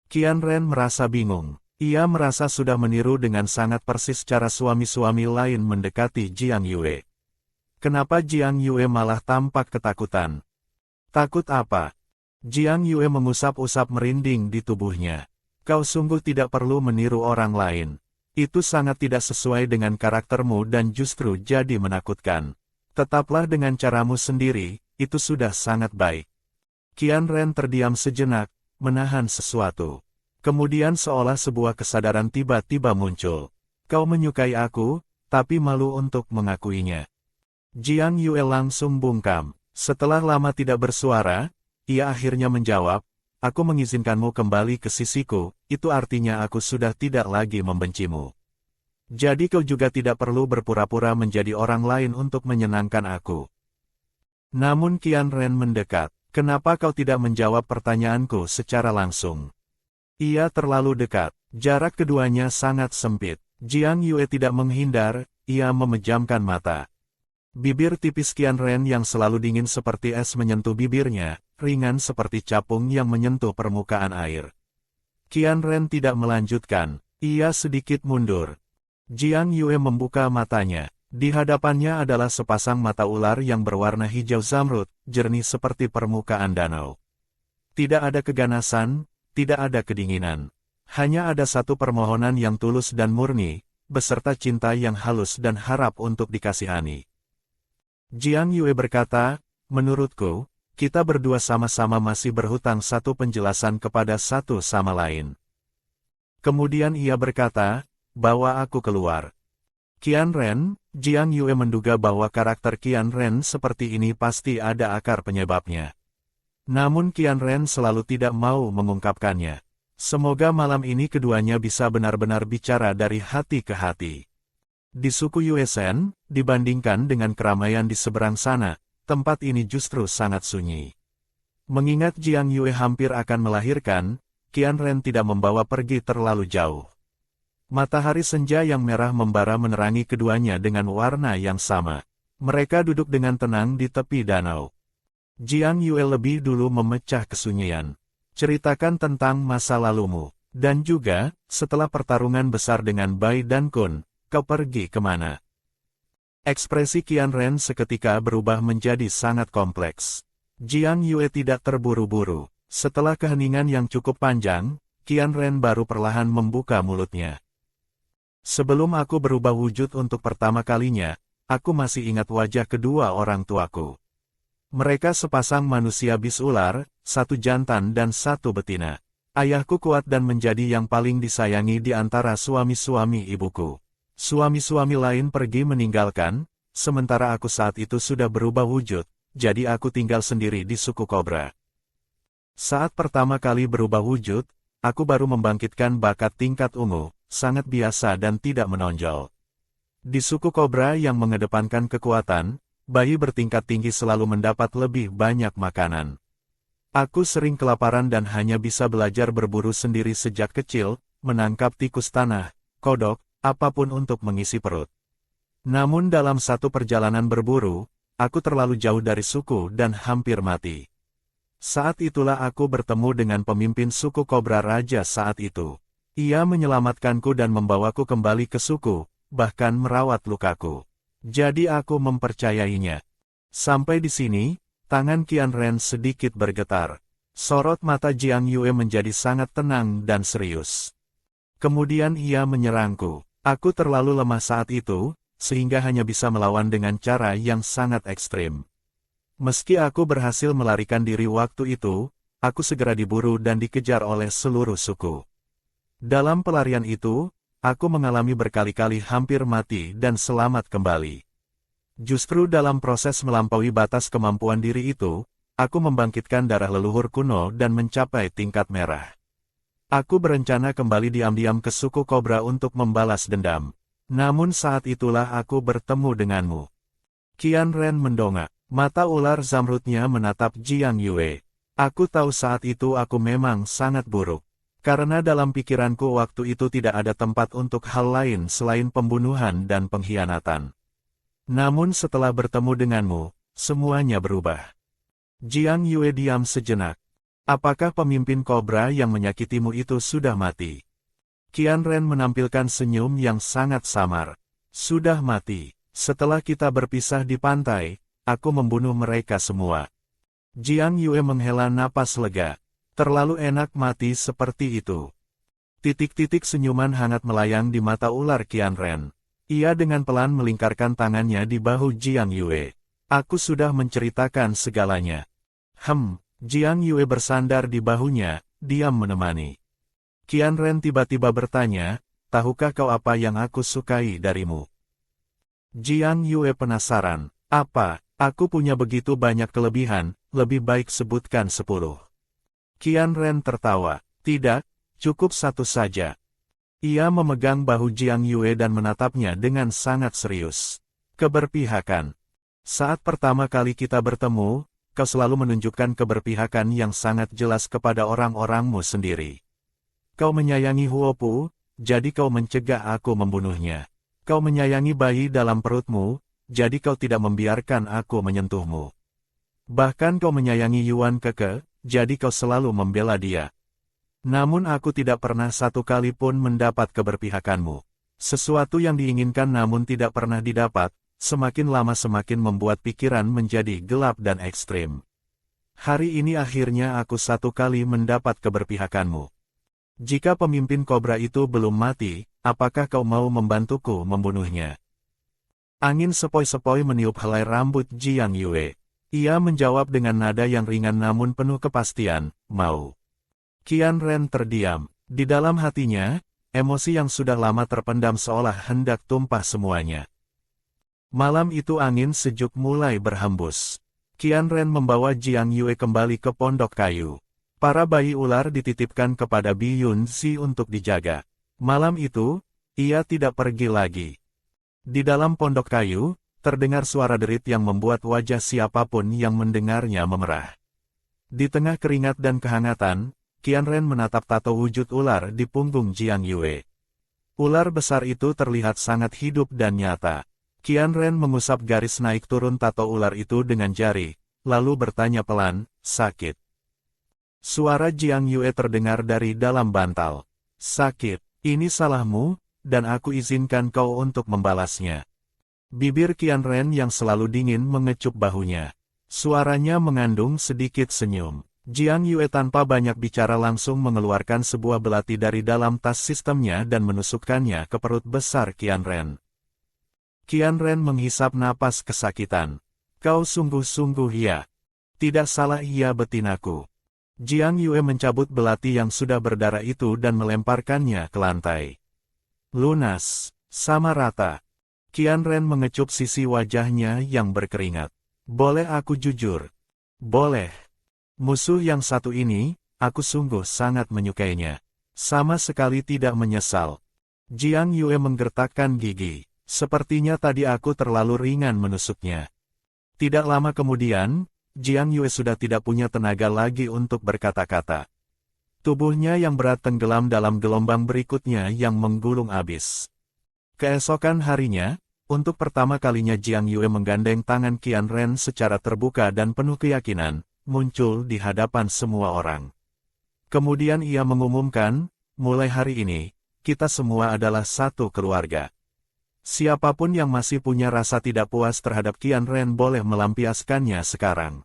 Qian Ren merasa bingung. Ia merasa sudah meniru dengan sangat persis cara suami-suami lain mendekati Jiang Yue. Kenapa Jiang Yue malah tampak ketakutan? "Takut apa?" Jiang Yue mengusap-usap merinding di tubuhnya. "Kau sungguh tidak perlu meniru orang lain. Itu sangat tidak sesuai dengan karaktermu dan justru jadi menakutkan. Tetaplah dengan caramu sendiri, itu sudah sangat baik." Qian Ren terdiam sejenak, menahan sesuatu. Kemudian seolah sebuah kesadaran tiba-tiba muncul. "Kau menyukai aku, tapi malu untuk mengakuinya." Jiang Yue langsung bungkam. Setelah lama tidak bersuara, ia akhirnya menjawab, "Aku mengizinkanmu kembali ke sisiku, itu artinya aku sudah tidak lagi membencimu. Jadi kau juga tidak perlu berpura-pura menjadi orang lain untuk menyenangkan aku." Namun Qian Ren mendekat. "Kenapa kau tidak menjawab pertanyaanku secara langsung?" Ia terlalu dekat. Jarak keduanya sangat sempit. Jiang Yue tidak menghindar, ia memejamkan mata. Bibir tipis Qian Ren yang selalu dingin seperti es menyentuh bibirnya, ringan seperti capung yang menyentuh permukaan air. Qian Ren tidak melanjutkan, ia sedikit mundur. Jiang Yue membuka matanya. Di hadapannya adalah sepasang mata ular yang berwarna hijau zamrud, jernih seperti permukaan danau. Tidak ada keganasan, tidak ada kedinginan. Hanya ada satu permohonan yang tulus dan murni, beserta cinta yang halus dan harap untuk dikasihani. Jiang Yue berkata, menurutku, kita berdua sama-sama masih berhutang satu penjelasan kepada satu sama lain. Kemudian ia berkata, bawa aku keluar. Qian Ren, Jiang Yue menduga bahwa karakter Qian Ren seperti ini pasti ada akar penyebabnya. Namun Qian Ren selalu tidak mau mengungkapkannya. Semoga malam ini keduanya bisa benar-benar bicara dari hati ke hati. Di suku Yue Shen, dibandingkan dengan keramaian di seberang sana, tempat ini justru sangat sunyi. Mengingat Jiang Yue hampir akan melahirkan, Qian Ren tidak membawa pergi terlalu jauh. Matahari senja yang merah membara menerangi keduanya dengan warna yang sama. Mereka duduk dengan tenang di tepi danau. Jiang Yue lebih dulu memecah kesunyian. Ceritakan tentang masa lalumu. Dan juga, setelah pertarungan besar dengan Bai dan Kun, kau pergi kemana? Ekspresi Qian Ren seketika berubah menjadi sangat kompleks. Jiang Yue tidak terburu-buru. Setelah keheningan yang cukup panjang, Qian Ren baru perlahan membuka mulutnya. Sebelum aku berubah wujud untuk pertama kalinya, aku masih ingat wajah kedua orang tuaku. Mereka sepasang manusia bis ular, satu jantan dan satu betina. Ayahku kuat dan menjadi yang paling disayangi di antara suami-suami ibuku. Suami-suami lain pergi meninggalkan, sementara aku saat itu sudah berubah wujud, jadi aku tinggal sendiri di suku kobra. Saat pertama kali berubah wujud, aku baru membangkitkan bakat tingkat ungu, sangat biasa dan tidak menonjol. Di suku kobra yang mengedepankan kekuatan, bayi bertingkat tinggi selalu mendapat lebih banyak makanan. Aku sering kelaparan dan hanya bisa belajar berburu sendiri sejak kecil, menangkap tikus tanah, kodok, apapun untuk mengisi perut. Namun dalam satu perjalanan berburu, aku terlalu jauh dari suku dan hampir mati. Saat itulah aku bertemu dengan pemimpin suku kobra raja saat itu. Ia menyelamatkanku dan membawaku kembali ke suku, bahkan merawat lukaku. Jadi aku mempercayainya. Sampai di sini, tangan Qian Ren sedikit bergetar. Sorot mata Jiang Yue menjadi sangat tenang dan serius. Kemudian ia menyerangku. Aku terlalu lemah saat itu, sehingga hanya bisa melawan dengan cara yang sangat ekstrim. Meski aku berhasil melarikan diri waktu itu, aku segera diburu dan dikejar oleh seluruh suku. Dalam pelarian itu, aku mengalami berkali-kali hampir mati dan selamat kembali. Justru dalam proses melampaui batas kemampuan diri itu, aku membangkitkan darah leluhur kuno dan mencapai tingkat merah. Aku berencana kembali diam-diam ke suku kobra untuk membalas dendam. Namun saat itulah aku bertemu denganmu. Qian Ren mendongak, mata ular zamrudnya menatap Jiang Yue. Aku tahu saat itu aku memang sangat buruk. Karena dalam pikiranku waktu itu tidak ada tempat untuk hal lain selain pembunuhan dan pengkhianatan. Namun setelah bertemu denganmu, semuanya berubah. Jiang Yue diam sejenak. Apakah pemimpin kobra yang menyakitimu itu sudah mati? Qian Ren menampilkan senyum yang sangat samar. Sudah mati. Setelah kita berpisah di pantai, aku membunuh mereka semua. Jiang Yue menghela napas lega. Terlalu enak mati seperti itu. Titik-titik senyuman hangat melayang di mata ular Qian Ren. Ia dengan pelan melingkarkan tangannya di bahu Jiang Yue. Aku sudah menceritakan segalanya. Jiang Yue bersandar di bahunya, diam menemani. Qian Ren tiba-tiba bertanya, tahukah kau apa yang aku sukai darimu? Jiang Yue penasaran, apa? Aku punya begitu banyak kelebihan, lebih baik sebutkan 10. Qian Ren tertawa. Tidak, cukup satu saja. Ia memegang bahu Jiang Yue dan menatapnya dengan sangat serius. Keberpihakan. Saat pertama kali kita bertemu, kau selalu menunjukkan keberpihakan yang sangat jelas kepada orang-orangmu sendiri. Kau menyayangi Huopu, jadi kau mencegah aku membunuhnya. Kau menyayangi bayi dalam perutmu, jadi kau tidak membiarkan aku menyentuhmu. Bahkan kau menyayangi Yuan Keke, jadi kau selalu membela dia. Namun aku tidak pernah satu kali pun mendapat keberpihakanmu. Sesuatu yang diinginkan namun tidak pernah didapat, semakin lama semakin membuat pikiran menjadi gelap dan ekstrim. Hari ini akhirnya aku satu kali mendapat keberpihakanmu. Jika pemimpin kobra itu belum mati, apakah kau mau membantuku membunuhnya? Angin sepoi-sepoi meniup helai rambut Jiang Yue. Ia menjawab dengan nada yang ringan namun penuh kepastian, mau. Qian Ren terdiam. Di dalam hatinya, emosi yang sudah lama terpendam seolah hendak tumpah semuanya. Malam itu angin sejuk mulai berhembus. Qian Ren membawa Jiang Yue kembali ke pondok kayu. Para bayi ular dititipkan kepada Bi Yunzi untuk dijaga. Malam itu, ia tidak pergi lagi. Di dalam pondok kayu, terdengar suara derit yang membuat wajah siapapun yang mendengarnya memerah. Di tengah keringat dan kehangatan, Qian Ren menatap tato wujud ular di punggung Jiang Yue. Ular besar itu terlihat sangat hidup dan nyata. Qian Ren mengusap garis naik turun tato ular itu dengan jari, lalu bertanya pelan, sakit. Suara Jiang Yue terdengar dari dalam bantal. Sakit, ini salahmu, dan aku izinkan kau untuk membalasnya. Bibir Qian Ren yang selalu dingin mengecup bahunya. Suaranya mengandung sedikit senyum. Jiang Yue tanpa banyak bicara langsung mengeluarkan sebuah belati dari dalam tas sistemnya dan menusukkannya ke perut besar Qian Ren. Qian Ren menghisap napas kesakitan. Kau sungguh-sungguh ya. Tidak salah ia betinaku. Jiang Yue mencabut belati yang sudah berdarah itu dan melemparkannya ke lantai. Lunas, sama rata. Qian Ren mengecup sisi wajahnya yang berkeringat. Boleh aku jujur? Boleh. Musuh yang satu ini, aku sungguh sangat menyukainya. Sama sekali tidak menyesal. Jiang Yue menggertakkan gigi. Sepertinya tadi aku terlalu ringan menusuknya. Tidak lama kemudian, Jiang Yue sudah tidak punya tenaga lagi untuk berkata-kata. Tubuhnya yang berat tenggelam dalam gelombang berikutnya yang menggulung abis. Keesokan harinya, untuk pertama kalinya Jiang Yue menggandeng tangan Qian Ren secara terbuka dan penuh keyakinan, muncul di hadapan semua orang. Kemudian ia mengumumkan, mulai hari ini, kita semua adalah satu keluarga. Siapapun yang masih punya rasa tidak puas terhadap Qian Ren boleh melampiaskannya sekarang.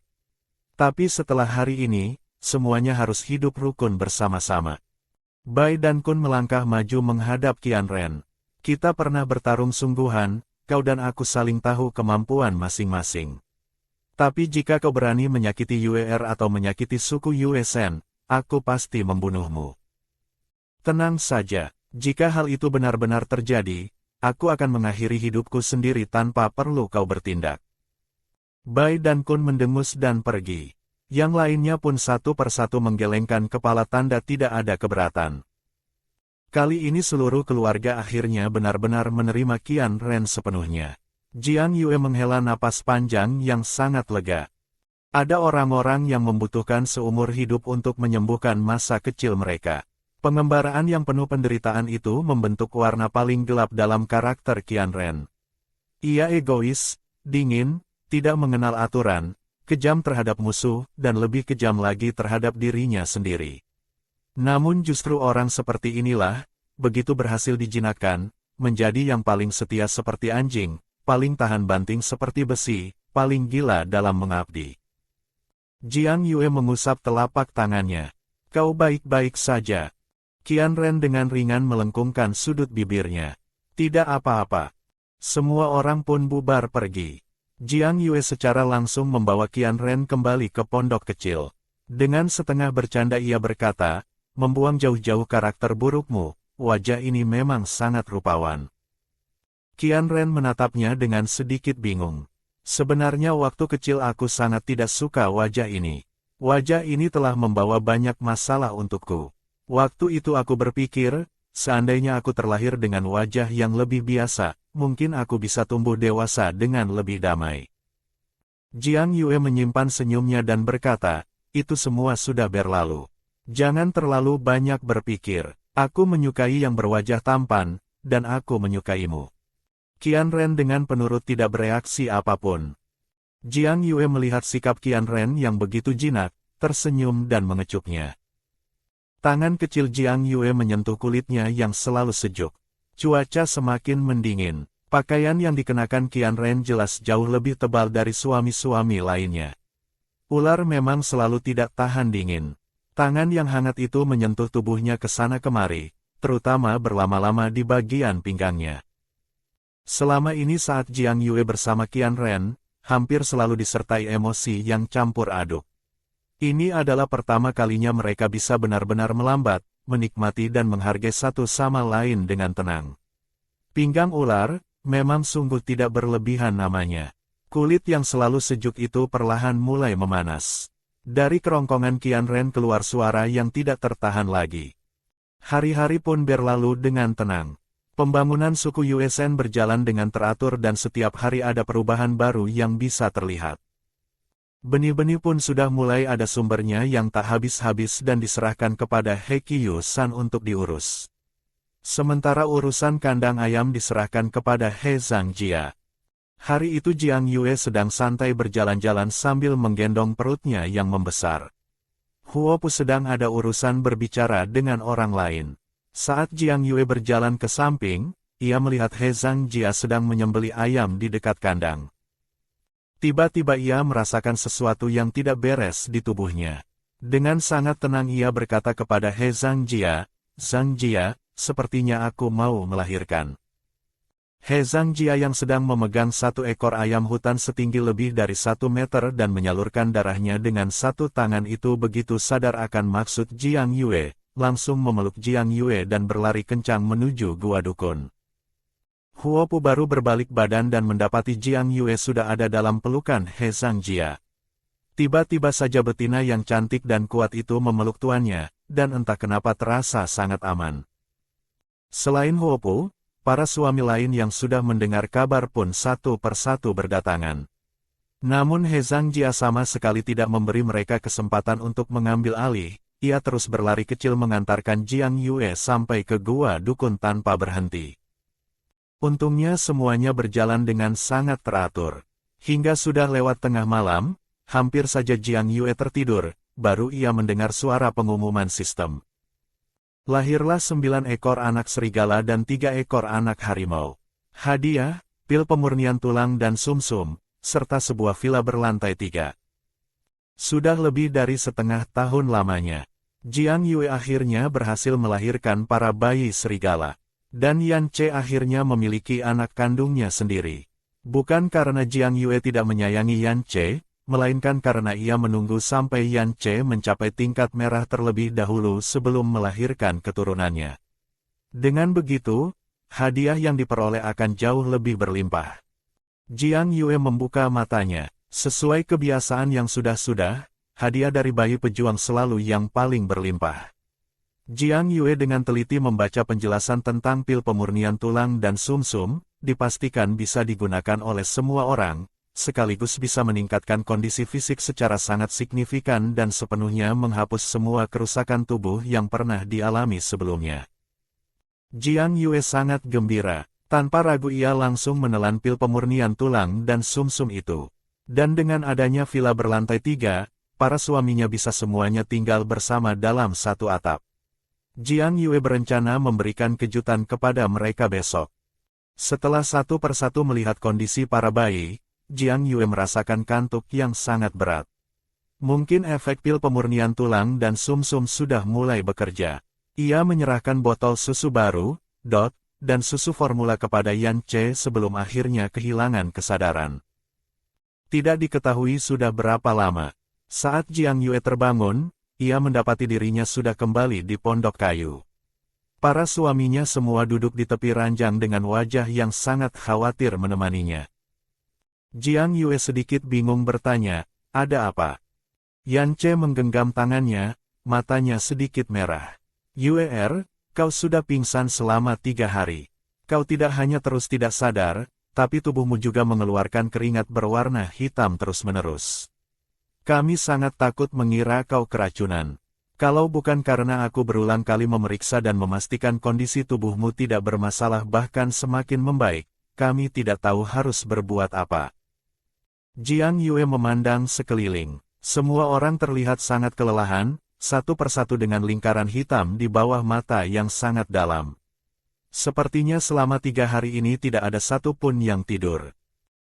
Tapi setelah hari ini, semuanya harus hidup rukun bersama-sama. Bai dan Kun melangkah maju menghadap Qian Ren. Kita pernah bertarung sungguhan, kau dan aku saling tahu kemampuan masing-masing. Tapi jika kau berani menyakiti Yue atau menyakiti suku Yue Shen, aku pasti membunuhmu. Tenang saja, jika hal itu benar-benar terjadi, aku akan mengakhiri hidupku sendiri tanpa perlu kau bertindak. Bai dan Kun mendengus dan pergi. Yang lainnya pun satu persatu menggelengkan kepala tanda tidak ada keberatan. Kali ini seluruh keluarga akhirnya benar-benar menerima Qian Ren sepenuhnya. Jiang Yue menghela napas panjang yang sangat lega. Ada orang-orang yang membutuhkan seumur hidup untuk menyembuhkan masa kecil mereka. Pengembaraan yang penuh penderitaan itu membentuk warna paling gelap dalam karakter Qian Ren. Ia egois, dingin, tidak mengenal aturan, kejam terhadap musuh, dan lebih kejam lagi terhadap dirinya sendiri. Namun justru orang seperti inilah, begitu berhasil dijinakkan, menjadi yang paling setia seperti anjing, paling tahan banting seperti besi, paling gila dalam mengabdi. Jiang Yue mengusap telapak tangannya. Kau baik-baik saja. Qian Ren dengan ringan melengkungkan sudut bibirnya. Tidak apa-apa. Semua orang pun bubar pergi. Jiang Yue secara langsung membawa Qian Ren kembali ke pondok kecil. Dengan setengah bercanda ia berkata, membuang jauh-jauh karakter burukmu, wajah ini memang sangat rupawan. Qian Ren menatapnya dengan sedikit bingung. Sebenarnya waktu kecil aku sangat tidak suka wajah ini. Wajah ini telah membawa banyak masalah untukku. Waktu itu aku berpikir, seandainya aku terlahir dengan wajah yang lebih biasa, mungkin aku bisa tumbuh dewasa dengan lebih damai. Jiang Yue menyimpan senyumnya dan berkata, itu semua sudah berlalu. Jangan terlalu banyak berpikir. Aku menyukai yang berwajah tampan, dan aku menyukaimu. Qian Ren dengan penurut tidak bereaksi apapun. Jiang Yue melihat sikap Qian Ren yang begitu jinak, tersenyum dan mengecupnya. Tangan kecil Jiang Yue menyentuh kulitnya yang selalu sejuk. Cuaca semakin mendingin. Pakaian yang dikenakan Qian Ren jelas jauh lebih tebal dari suami-suami lainnya. Ular memang selalu tidak tahan dingin. Tangan yang hangat itu menyentuh tubuhnya ke sana kemari, terutama berlama-lama di bagian pinggangnya. Selama ini saat Jiang Yue bersama Qian Ren, hampir selalu disertai emosi yang campur aduk. Ini adalah pertama kalinya mereka bisa benar-benar melambat, menikmati dan menghargai satu sama lain dengan tenang. Pinggang ular, memang sungguh tidak berlebihan namanya. Kulit yang selalu sejuk itu perlahan mulai memanas. Dari kerongkongan Qian Ren keluar suara yang tidak tertahan lagi. Hari-hari pun berlalu dengan tenang. Pembangunan suku Yuesen berjalan dengan teratur dan setiap hari ada perubahan baru yang bisa terlihat. Benih-benih pun sudah mulai ada sumbernya yang tak habis-habis dan diserahkan kepada He Qiyu-san untuk diurus. Sementara urusan kandang ayam diserahkan kepada He Zhangjia. Hari itu Jiang Yue sedang santai berjalan-jalan sambil menggendong perutnya yang membesar. Huo Pu sedang ada urusan berbicara dengan orang lain. Saat Jiang Yue berjalan ke samping, ia melihat He Zhangjia sedang menyembelih ayam di dekat kandang. Tiba-tiba ia merasakan sesuatu yang tidak beres di tubuhnya. Dengan sangat tenang ia berkata kepada He Zhangjia, "Zhangjia, sepertinya aku mau melahirkan." He Zhangjia yang sedang memegang satu ekor ayam hutan setinggi lebih dari 1 meter dan menyalurkan darahnya dengan satu tangan itu begitu sadar akan maksud Jiang Yue, langsung memeluk Jiang Yue dan berlari kencang menuju gua dukun. Huo Pu baru berbalik badan dan mendapati Jiang Yue sudah ada dalam pelukan He Zhangjia. Tiba-tiba saja betina yang cantik dan kuat itu memeluk tuannya, dan entah kenapa terasa sangat aman. Selain Huo Pu, para suami lain yang sudah mendengar kabar pun satu persatu berdatangan. Namun He Zhangjia sama sekali tidak memberi mereka kesempatan untuk mengambil alih, ia terus berlari kecil mengantarkan Jiang Yue sampai ke gua dukun tanpa berhenti. Untungnya semuanya berjalan dengan sangat teratur. Hingga sudah lewat tengah malam, hampir saja Jiang Yue tertidur, baru ia mendengar suara pengumuman sistem. Lahirlah 9 ekor anak serigala dan 3 ekor anak harimau. Hadiah, pil pemurnian tulang dan sumsum, serta sebuah villa berlantai 3. Sudah lebih dari setengah tahun lamanya, Jiang Yue akhirnya berhasil melahirkan para bayi serigala. Dan Yan Che akhirnya memiliki anak kandungnya sendiri. Bukan karena Jiang Yue tidak menyayangi Yan Che, melainkan karena ia menunggu sampai Yan Che mencapai tingkat merah terlebih dahulu sebelum melahirkan keturunannya. Dengan begitu, hadiah yang diperoleh akan jauh lebih berlimpah. Jiang Yue membuka matanya. Sesuai kebiasaan yang sudah-sudah, hadiah dari bayi pejuang selalu yang paling berlimpah. Jiang Yue dengan teliti membaca penjelasan tentang pil pemurnian tulang dan sumsum, dipastikan bisa digunakan oleh semua orang, sekaligus bisa meningkatkan kondisi fisik secara sangat signifikan dan sepenuhnya menghapus semua kerusakan tubuh yang pernah dialami sebelumnya. Jiang Yue sangat gembira, tanpa ragu ia langsung menelan pil pemurnian tulang dan sumsum itu. Dan dengan adanya villa berlantai 3, para suaminya bisa semuanya tinggal bersama dalam satu atap. Jiang Yue berencana memberikan kejutan kepada mereka besok. Setelah satu persatu melihat kondisi para bayi, Jiang Yue merasakan kantuk yang sangat berat. Mungkin efek pil pemurnian tulang dan sumsum sudah mulai bekerja. Ia menyerahkan botol susu baru, dan susu formula kepada Yan Che sebelum akhirnya kehilangan kesadaran. Tidak diketahui sudah berapa lama. Saat Jiang Yue terbangun, ia mendapati dirinya sudah kembali di pondok kayu. Para suaminya semua duduk di tepi ranjang dengan wajah yang sangat khawatir menemaninya. Jiang Yue sedikit bingung bertanya, "Ada apa?" Yan Che menggenggam tangannya, matanya sedikit merah. "Yue, kau sudah pingsan selama 3 hari. Kau tidak hanya terus tidak sadar, tapi tubuhmu juga mengeluarkan keringat berwarna hitam terus-menerus. Kami sangat takut mengira kau keracunan. Kalau bukan karena aku berulang kali memeriksa dan memastikan kondisi tubuhmu tidak bermasalah bahkan semakin membaik, kami tidak tahu harus berbuat apa." Jiang Yue memandang sekeliling. Semua orang terlihat sangat kelelahan, satu persatu dengan lingkaran hitam di bawah mata yang sangat dalam. Sepertinya selama 3 hari ini tidak ada satu pun yang tidur.